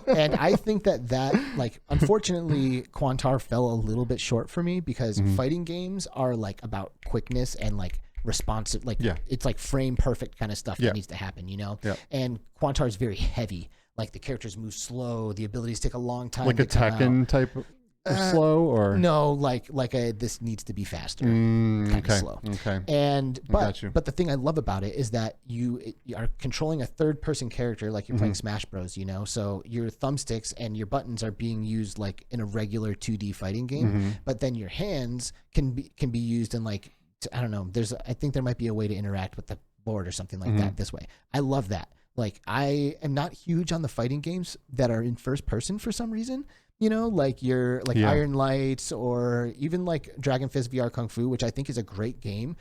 And I think that like, unfortunately, Quantar fell a little bit short for me because fighting games are like about quickness and like responsive, like it's like frame perfect kind of stuff that needs to happen, you know? Yeah. And Quantar is very heavy. Like the characters move slow. The abilities take a long time. Like to a come out. Tekken type of slow, or No, like this needs to be faster, kind of okay, slow. okay. And got you. but the thing I love about it is that you are controlling a third person character like you're playing Smash Bros, you know? So your thumbsticks and your buttons are being used like in a regular 2D fighting game, but then your hands can be used in like I don't know, I think there might be a way to interact with the board or something like that this way. I love that. Like I am not huge on the fighting games that are in first person for some reason. You know, like Iron Lights or even like Dragon Fist VR Kung Fu, which I think is a great game.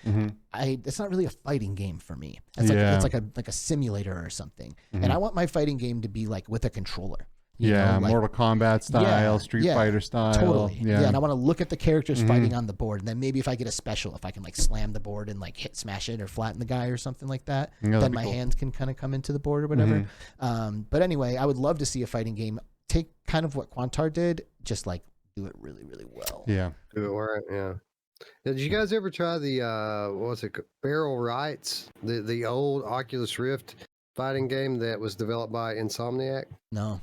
It's not really a fighting game for me. It's like a simulator or something. And I want my fighting game to be like with a controller. You know, like, Mortal Kombat style, Street Fighter style. Totally. Yeah. And I want to look at the characters fighting on the board, and then maybe if I get a special, if I can like slam the board and like smash it or flatten the guy or something like that, then my hands can kind of come into the board or whatever. But anyway, I would love to see a fighting game take kind of what Quantar did, just like do it really, really well. Yeah. Do it right, yeah. Did you guys ever try the what was it, Barrel Rights, the old Oculus Rift fighting game that was developed by Insomniac? No.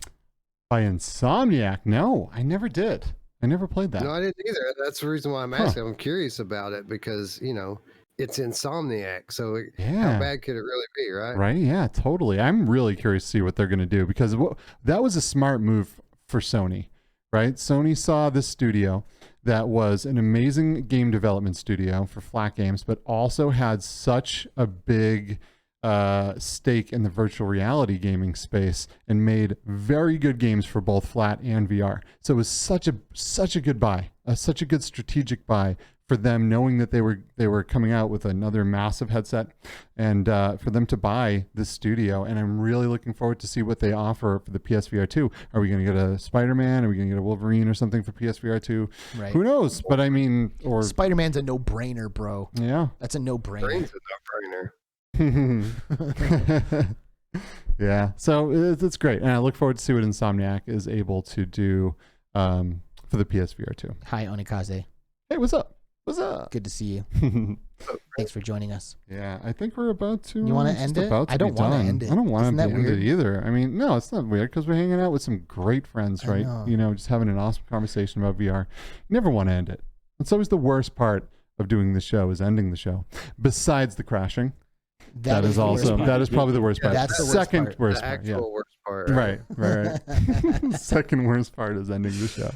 By Insomniac? No, I never did. I never played that. No, I didn't either. That's the reason why I'm asking. I'm curious about it because, you know, it's Insomniac. So how bad could it really be, right? Right, yeah, totally. I'm really curious to see what they're going to do because that was a smart move for Sony, right? Sony saw this studio that was an amazing game development studio for flat games, but also had such a big stake in the virtual reality gaming space and made very good games for both flat and VR. So it was such a good buy, such a good strategic buy for them, knowing that they were coming out with another massive headset, and for them to buy this studio. And I'm really looking forward to see what they offer for the PSVR 2. Are we going to get a Spider-Man? Are we going to get a Wolverine or something for PSVR 2? Right. Who knows? But I mean, or Spider-Man's a no-brainer, bro. Yeah. That's a no-brainer. Brain's a no-brainer. Yeah, so it's great, and I look forward to see what Insomniac is able to do for the PSVR 2. Hi, Onikaze. Hey, what's up? What's up? Good to see you. Thanks for joining us. Yeah, I think we're about to. You want to end it? I don't want to end it. I don't want Isn't to that end weird? it either. I mean, no, it's not weird because we're hanging out with some great friends, right? know. You know, just having an awesome conversation about VR. You never want to end it. It's always the worst part of doing the show is ending the show. Besides the crashing. That is the worst also part. that is probably the worst part. That's the worst second part. worst The part. Yeah. actual worst part. Right. Second worst part is ending the show.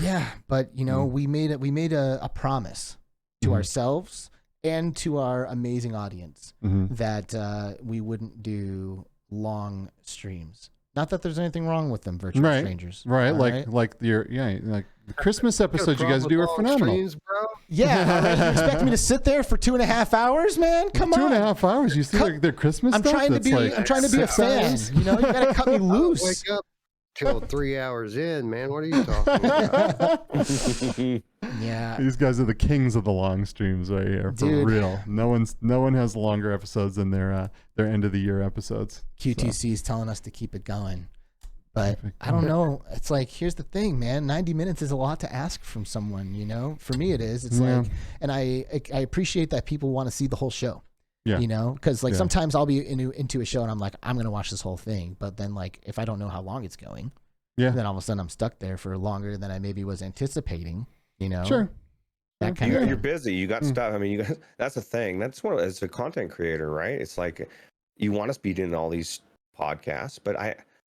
Yeah, but you know, we made a promise to ourselves and to our amazing audience that we wouldn't do long streams. Not that there's anything wrong with them, virtual strangers. Right. Like the Christmas episodes you guys do are phenomenal. Streams, bro. Yeah. Right. You expect me to sit there for 2.5 hours, man? Come on. 2.5 hours. You see their Christmas I'm stuff? trying to be a fan. You know, you gotta cut me loose. Wake up till 3 hours in, man. What are you talking about? Yeah. These guys are the kings of the long streams right here, for real. No one has longer episodes than their end of the year episodes. QTC is telling us to keep it going, but I don't know. It's like, here's the thing, man. 90 minutes is a lot to ask from someone. You know, for me it is. It's like, and I appreciate that people want to see the whole show. Yeah. You know, because like sometimes I'll be into a show and I'm like, I'm gonna watch this whole thing, but then like if I don't know how long it's going, then all of a sudden I'm stuck there for longer than I maybe was anticipating. You know, sure. That kind of you're busy. You got stuff. I mean, you got that's the thing. That's one as a content creator, right? It's like you want to be doing all these podcasts, but I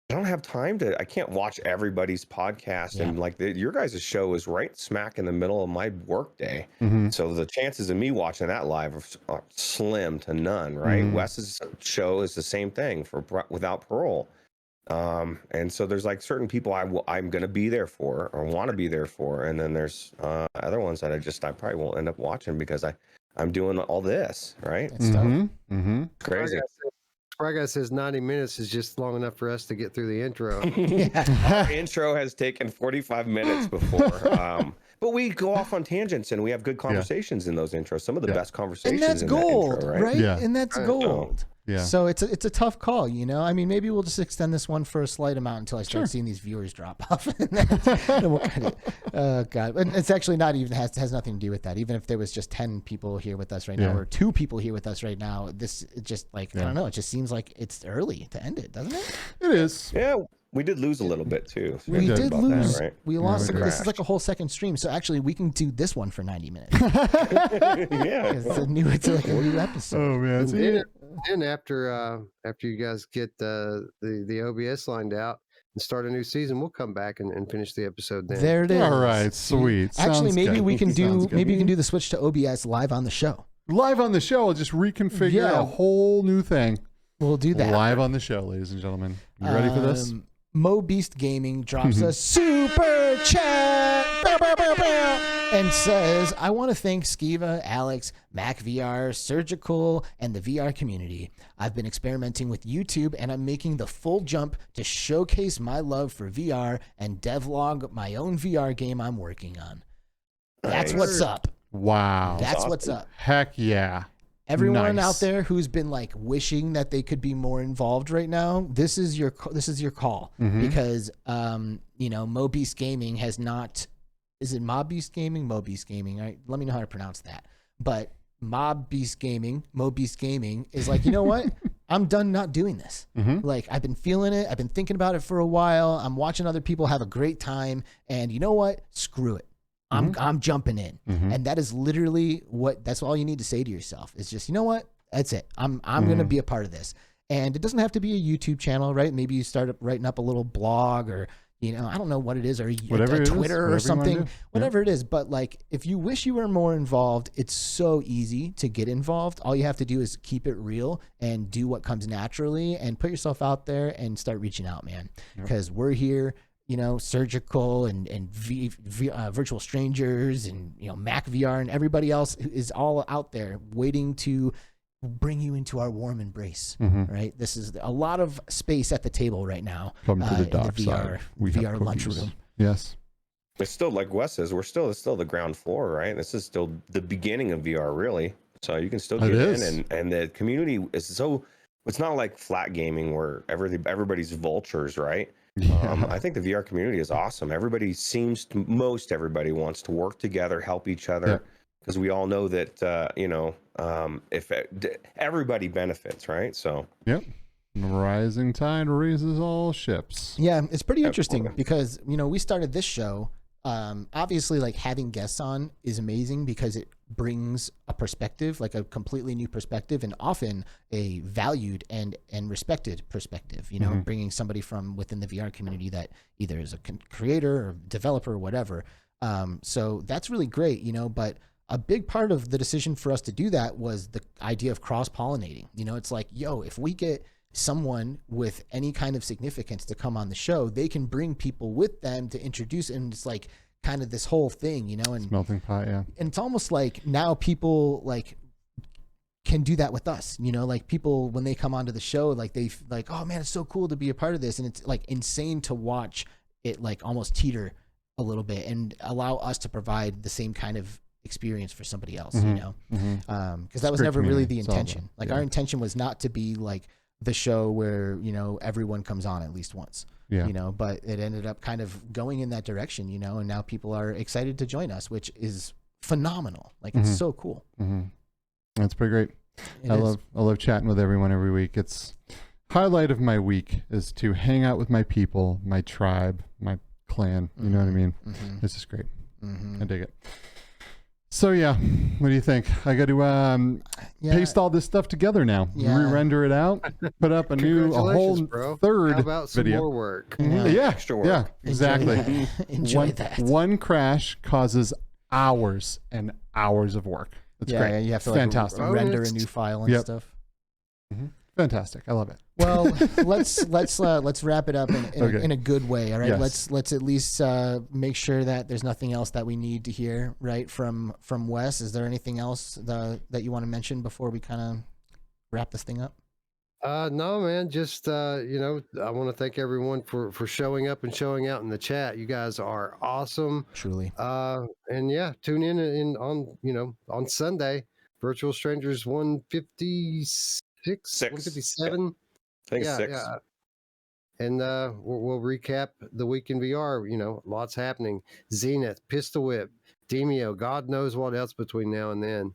don't have time to. I can't watch everybody's podcast, and like your guys' show is right smack in the middle of my work day. So the chances of me watching that live are slim to none, right? Wes's show is the same thing for without parole. And so there's like certain people I'm going to be there for or want to be there for. And then there's other ones that I probably won't end up watching because I'm doing all this, right? It's tough. Crazy. Guy says 90 minutes is just long enough for us to get through the intro. Our intro has taken 45 minutes before. But we go off on tangents and we have good conversations in those intros. Some of the best conversations. And that's gold, intro, right? right? And that's gold. Yeah. So it's a tough call, you know. I mean, maybe we'll just extend this one for a slight amount until I start seeing these viewers drop off. And we'll cut it. Oh God, and it's actually not even has nothing to do with that. Even if there was just 10 people here with us right now, or 2 people here with us right now, it just like I don't know. It just seems like it's early to end it, doesn't it? It is. Yeah. We did lose a little bit too. So we did lose. That, right? We lost. This is like a whole second stream. So actually, we can do this one for 90 minutes. It's like a new episode. Oh man! And after you guys get the OBS lined out and start a new season, we'll come back and finish the episode then. There it is. All right, sweet. Actually, maybe we can do the switch to OBS live on the show. Live on the show, I'll just reconfigure a whole new thing. We'll do that live on the show, ladies and gentlemen. You ready for this? Mo Beast Gaming drops a super chat and says, I want to thank Skiva, Alex, Mac VR, Surgical, and the VR community. I've been experimenting with YouTube and I'm making the full jump to showcase my love for VR and devlog my own VR game I'm working on. That's what's up. Wow. That's what's up. Heck yeah. Everyone out there who's been like wishing that they could be more involved right now, this is your call because you know, Mo Beast Gaming has not. Is it Mob Beast Gaming? Mo Beast Gaming, right? Let me know how to pronounce that. But Mo Beast Gaming is like, you know what? I'm done not doing this. Like I've been feeling it. I've been thinking about it for a while. I'm watching other people have a great time, and you know what? Screw it. I'm jumping in. And that is literally that's all you need to say to yourself. It's just, you know what? That's it. I'm going to be a part of this. And it doesn't have to be a YouTube channel, right? Maybe you start writing up a little blog or, you know, I don't know what it is, or a Twitter or something, whatever it is. But like, if you wish you were more involved, it's so easy to get involved. All you have to do is keep it real and do what comes naturally and put yourself out there and start reaching out, man. Because we're here. You know, Surgical and Virtual Strangers and, you know, Mac VR and everybody else is all out there waiting to bring you into our warm embrace, right? This is a lot of space at the table right now. Come to the dark in the VR, VR lunchroom. Yes. It's still, like Wes says, it's still the ground floor, right? This is still the beginning of VR, really. So you can still get in, and the community is so. It's not like flat gaming where everybody's vultures, right? I think the VR community is awesome. Most everybody wants to work together, help each other, because we all know that if everybody benefits, right? So rising tide raises all ships. Yeah, it's pretty interesting because, you know, we started this show. Obviously, like having guests on is amazing because it brings a perspective, like a completely new perspective, and often a valued and respected perspective, you know, bringing somebody from within the VR community that either is a creator or developer or whatever. So that's really great, you know, but a big part of the decision for us to do that was the idea of cross-pollinating. You know, it's like, yo, if we get someone with any kind of significance to come on the show, they can bring people with them to introduce, and it's like kind of this whole thing, you know, and melting pot, yeah. And it's almost like now people like can do that with us, you know, like people when they come onto the show, like they like, oh man, it's so cool to be a part of this, and it's like insane to watch it like almost teeter a little bit and allow us to provide the same kind of experience for somebody else, you know, because that was never really the intention. Like our intention was not to be like the show where, you know, everyone comes on at least once, you know, but it ended up kind of going in that direction, you know, and now people are excited to join us, which is phenomenal. Like it's so cool. That's pretty great. I love chatting with everyone every week. It's highlight of my week is to hang out with my people, my tribe, my clan. You know what I mean? This is great. I dig it. So yeah, what do you think? I got to paste all this stuff together now, re-render it out, put up a whole third How about some video. more work? Extra work. Yeah, exactly. Enjoy that. One crash causes hours and hours of work. It's great. Yeah, you have to fantastic. like render a new file and stuff. Fantastic. I love it. Well, let's wrap it up in a good way. All right. Yes. Let's at least make sure that there's nothing else that we need to hear right from Wes. Is there anything else that you want to mention before we kind of wrap this thing up? No, man. Just you know, I want to thank everyone for showing up and showing out in the chat. You guys are awesome. Truly. And yeah, tune in on, you know, on Sunday, Virtual Strangers 156, 157. I think 6. Yeah. And we'll recap the week in VR. You know, lots happening. Zenith, Pistol Whip, Demeo, God knows what else between now and then.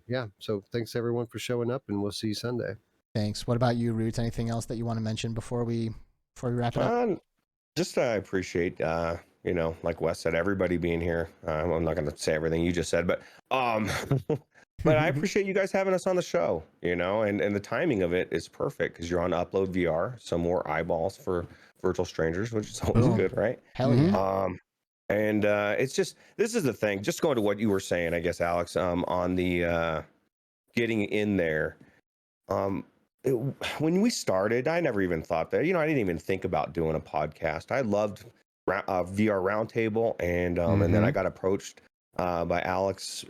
Yeah. So thanks everyone for showing up, and we'll see you Sunday. Thanks. What about you, Ruuts? Anything else that you want to mention before we wrap it up? Just I appreciate you know, like Wes said, everybody being here. I'm not going to say everything you just said, but but I appreciate you guys having us on the show, you know, and the timing of it is perfect because you're on Upload VR, some more eyeballs for Virtual Strangers, which is always good, right? Hell yeah. And it's just, this is the thing, just going to what you were saying, I guess, Alex, on the getting in there. When we started, I never even thought that, you know, I didn't even think about doing a podcast. I loved VR Roundtable, and then I got approached by Alex,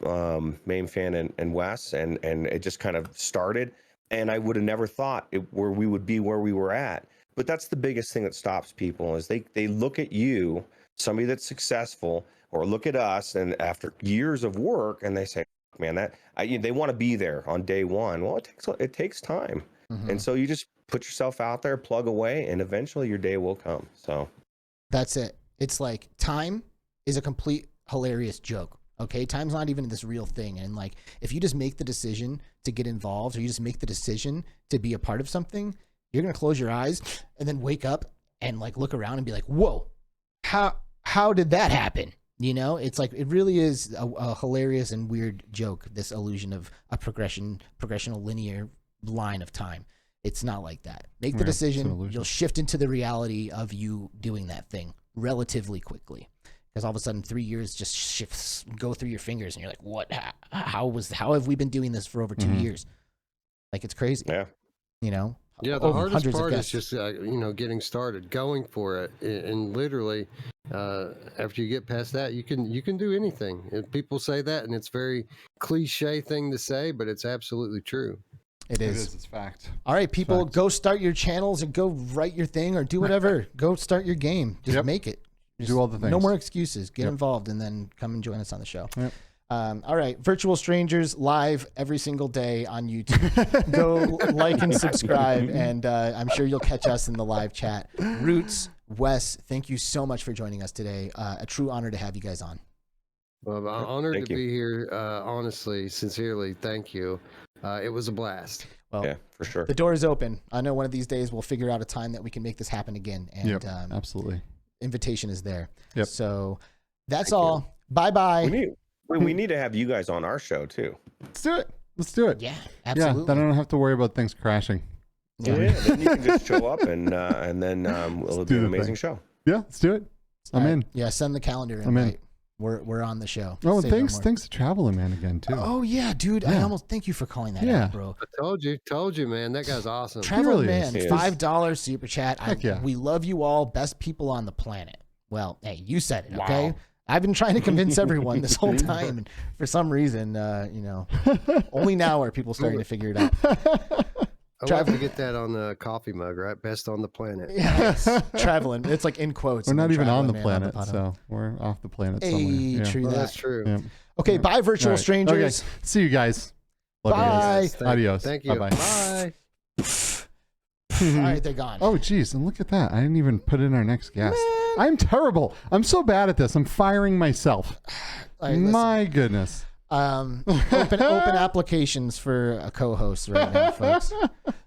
Main Fan, and Wes, and it just kind of started. And I would have never thought where we would be where we were at. But that's the biggest thing that stops people is they look at you, somebody that's successful, or look at us, and after years of work, and they say, man, they want to be there on day one. Well, it takes time. And so you just put yourself out there, plug away, and eventually your day will come. So that's it. It's like time is a complete hilarious joke. Okay. Time's not even this real thing. And like, if you just make the decision to get involved, or you just make the decision to be a part of something, you're going to close your eyes and then wake up and like look around and be like, whoa, how did that happen? You know, it's like, it really is a hilarious and weird joke. This illusion of a progressional linear line of time. It's not like that. Make the decision. You'll shift into the reality of you doing that thing relatively quickly. Because all of a sudden 3 years just shifts, go through your fingers, and you're like, what, how have we been doing this for over 2 years? Like, it's crazy. Yeah. You know? Yeah, the hardest part is just, you know, getting started, going for it. And literally, after you get past that, you can do anything. And people say that, and it's very cliche thing to say, but it's absolutely true. It is. It's fact. All right, people, go start your channels and go write your thing or do whatever. Go start your game. Just make it. Just do all the things. No more excuses. Get involved and then come and join us on the show. All right, Virtual Strangers live every single day on YouTube. Go like and subscribe, and I'm sure you'll catch us in the live chat. Ruuts, Wes, thank you so much for joining us today. A true honor to have you guys on. Well, I'm honored to be here. Honestly, sincerely, thank you. It was a blast. Well, yeah, for sure. The door is open. I know one of these days we'll figure out a time that we can make this happen again. And absolutely. Invitation is there. Yep. So that's all. Bye-bye. We need to have you guys on our show too. Let's do it. Let's do it. Yeah, absolutely. Yeah, then I don't have to worry about things crashing. Yeah, then you can just show up and then it'll be an amazing show. Yeah, let's do it. I'm in. Yeah, send the calendar invite. we're on the show. Oh, Say no thanks more. to Traveling Man again too. Oh yeah, dude. I Yeah. almost thank you for calling that Yeah. out, bro. I told you, man. That guy's awesome. Traveling really Man, is. $5 super chat. Heck yeah. We love you all, best people on the planet. Well, hey, you said it, Wow. okay? I've been trying to convince everyone this whole time, and for some reason, only now are people starting to figure it out. I want to get that on the coffee mug, right? Best on the planet. Yeah, traveling. It's like in quotes. We're and not then even on the Traveling Man planet, bottom. so we're off the planet Hey, somewhere. Yeah. true Well, that. that's true. Yeah. Okay, bye, virtual All right. strangers. Okay. See you guys. Love you guys. Bye. Adios. Thank you. Bye-bye. Bye. All right, they're gone. Oh, geez. And look at that. I didn't even put in our next guest. Man. I'm terrible. I'm so bad at this. I'm firing myself. All right, listen. My goodness. Open applications for a co-host right now, folks.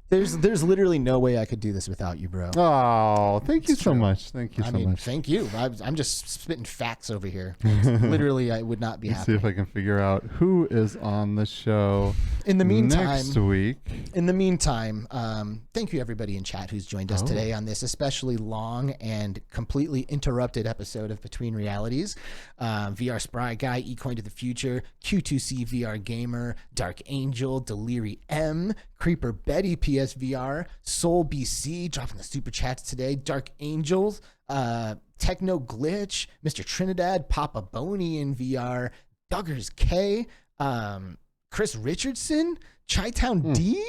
There's literally no way I could do this without you, bro. Oh, thank you It's so true. much. Thank you I so mean, much. thank you. I'm just spitting facts over here. Literally, I would not be Let's see happy. if I can figure out who is on the show In the meantime, next week. Thank you everybody in chat who's joined us Oh. today on this especially long and completely interrupted episode of Between Realities. VR Spry Guy, eCoin to the Future, Q2C VR Gamer, Dark Angel, deliriemVR, Creeper Betty PSVR, Soul BC dropping the super chats today, Dark Angels, Techno Glitch, Mr. Trinidad, Papa Boney in VR, Duggars K, Chris Richardson, Chi-Town D,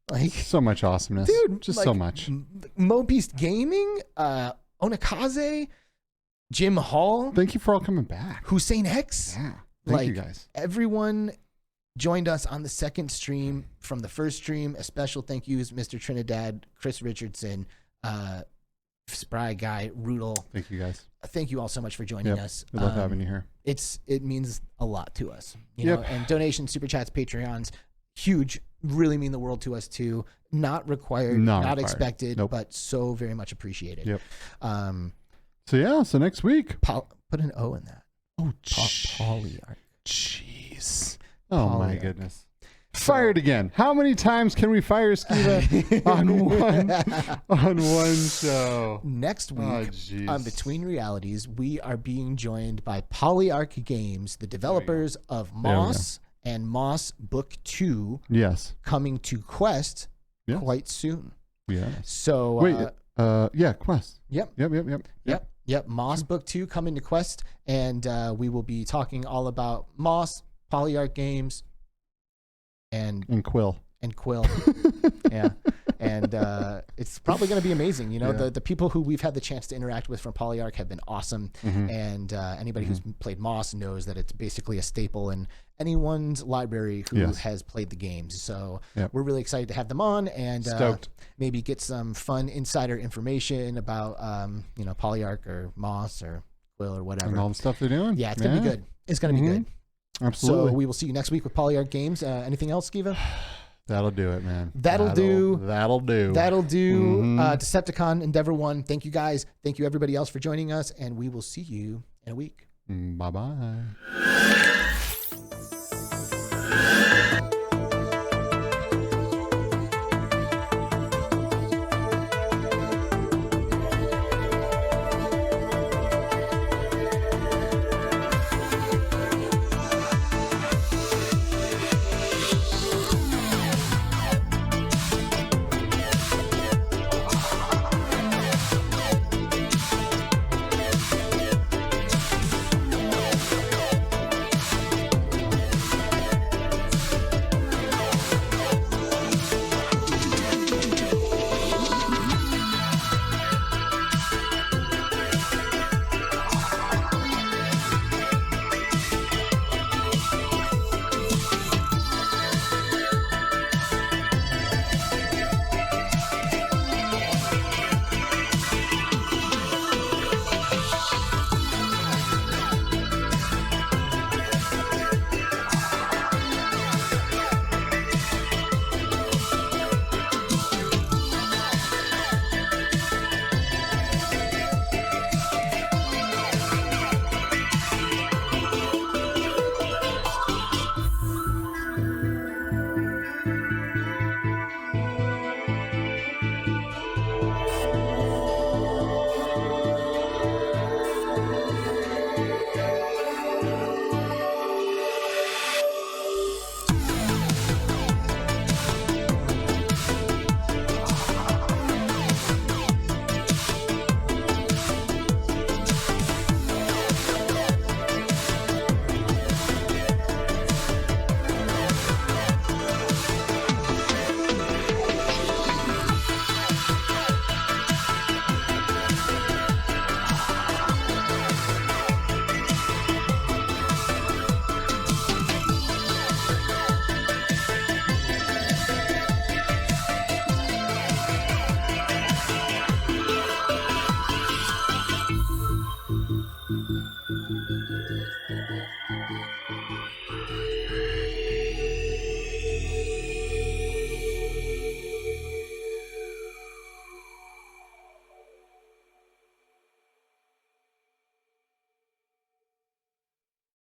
like So much awesomeness. dude, Just like, so much. Mo Beast Gaming, Onakaze, Jim Hall, Thank you for all coming back. Hussein X. Yeah. Thank you Like, guys. Everyone joined us on the second stream from the first stream. A special thank yous, Mr. Trinidad, Chris Richardson, Spry Guy, Rudel. Thank you guys. Thank you all so much for joining Yep. us. We love having you here. It means a lot to us, you Yep. know. And donations, super chats, Patreons, huge, really mean the world to us too. Not required, Not not required. expected, Nope. but so very much appreciated. Yep. Um, So next week. put an O in that. Oh, Polyarch. jeez. Oh my Polyarch. goodness. Fired again. How many times can we fire Skiva on one show? Next week Oh, jeez. on Between Realities, we are being joined by Polyarch Games, the developers of we go. Moss and Moss Book 2, Yes. coming to Quest Yes. quite soon. Yes. So, Wait. Yeah. Quest. yep. Yep. Moss Book 2 coming to Quest, and we will be talking all about Moss, Polyarch Games, and Quill. Quill. Yeah. And it's probably going to be amazing. You know, Yeah. the people who we've had the chance to interact with from Polyarch have been awesome. And anybody who's played Moss knows that it's basically a staple in anyone's library who Yes. has played the games. So Yep. we're really excited to have them on and Stoked. maybe get some fun insider information about, Polyarch or Moss or Quill or whatever. And all the stuff they're doing. Yeah, it's going to be good. It's going to be good. Absolutely. So we will see you next week with Polyarch Games. Anything else, Skiva? That'll do it, man. That'll do. That'll do. That'll do. Decepticon Endeavor 1. Thank you guys. Thank you everybody else for joining us, and we will see you in a week. Bye-bye.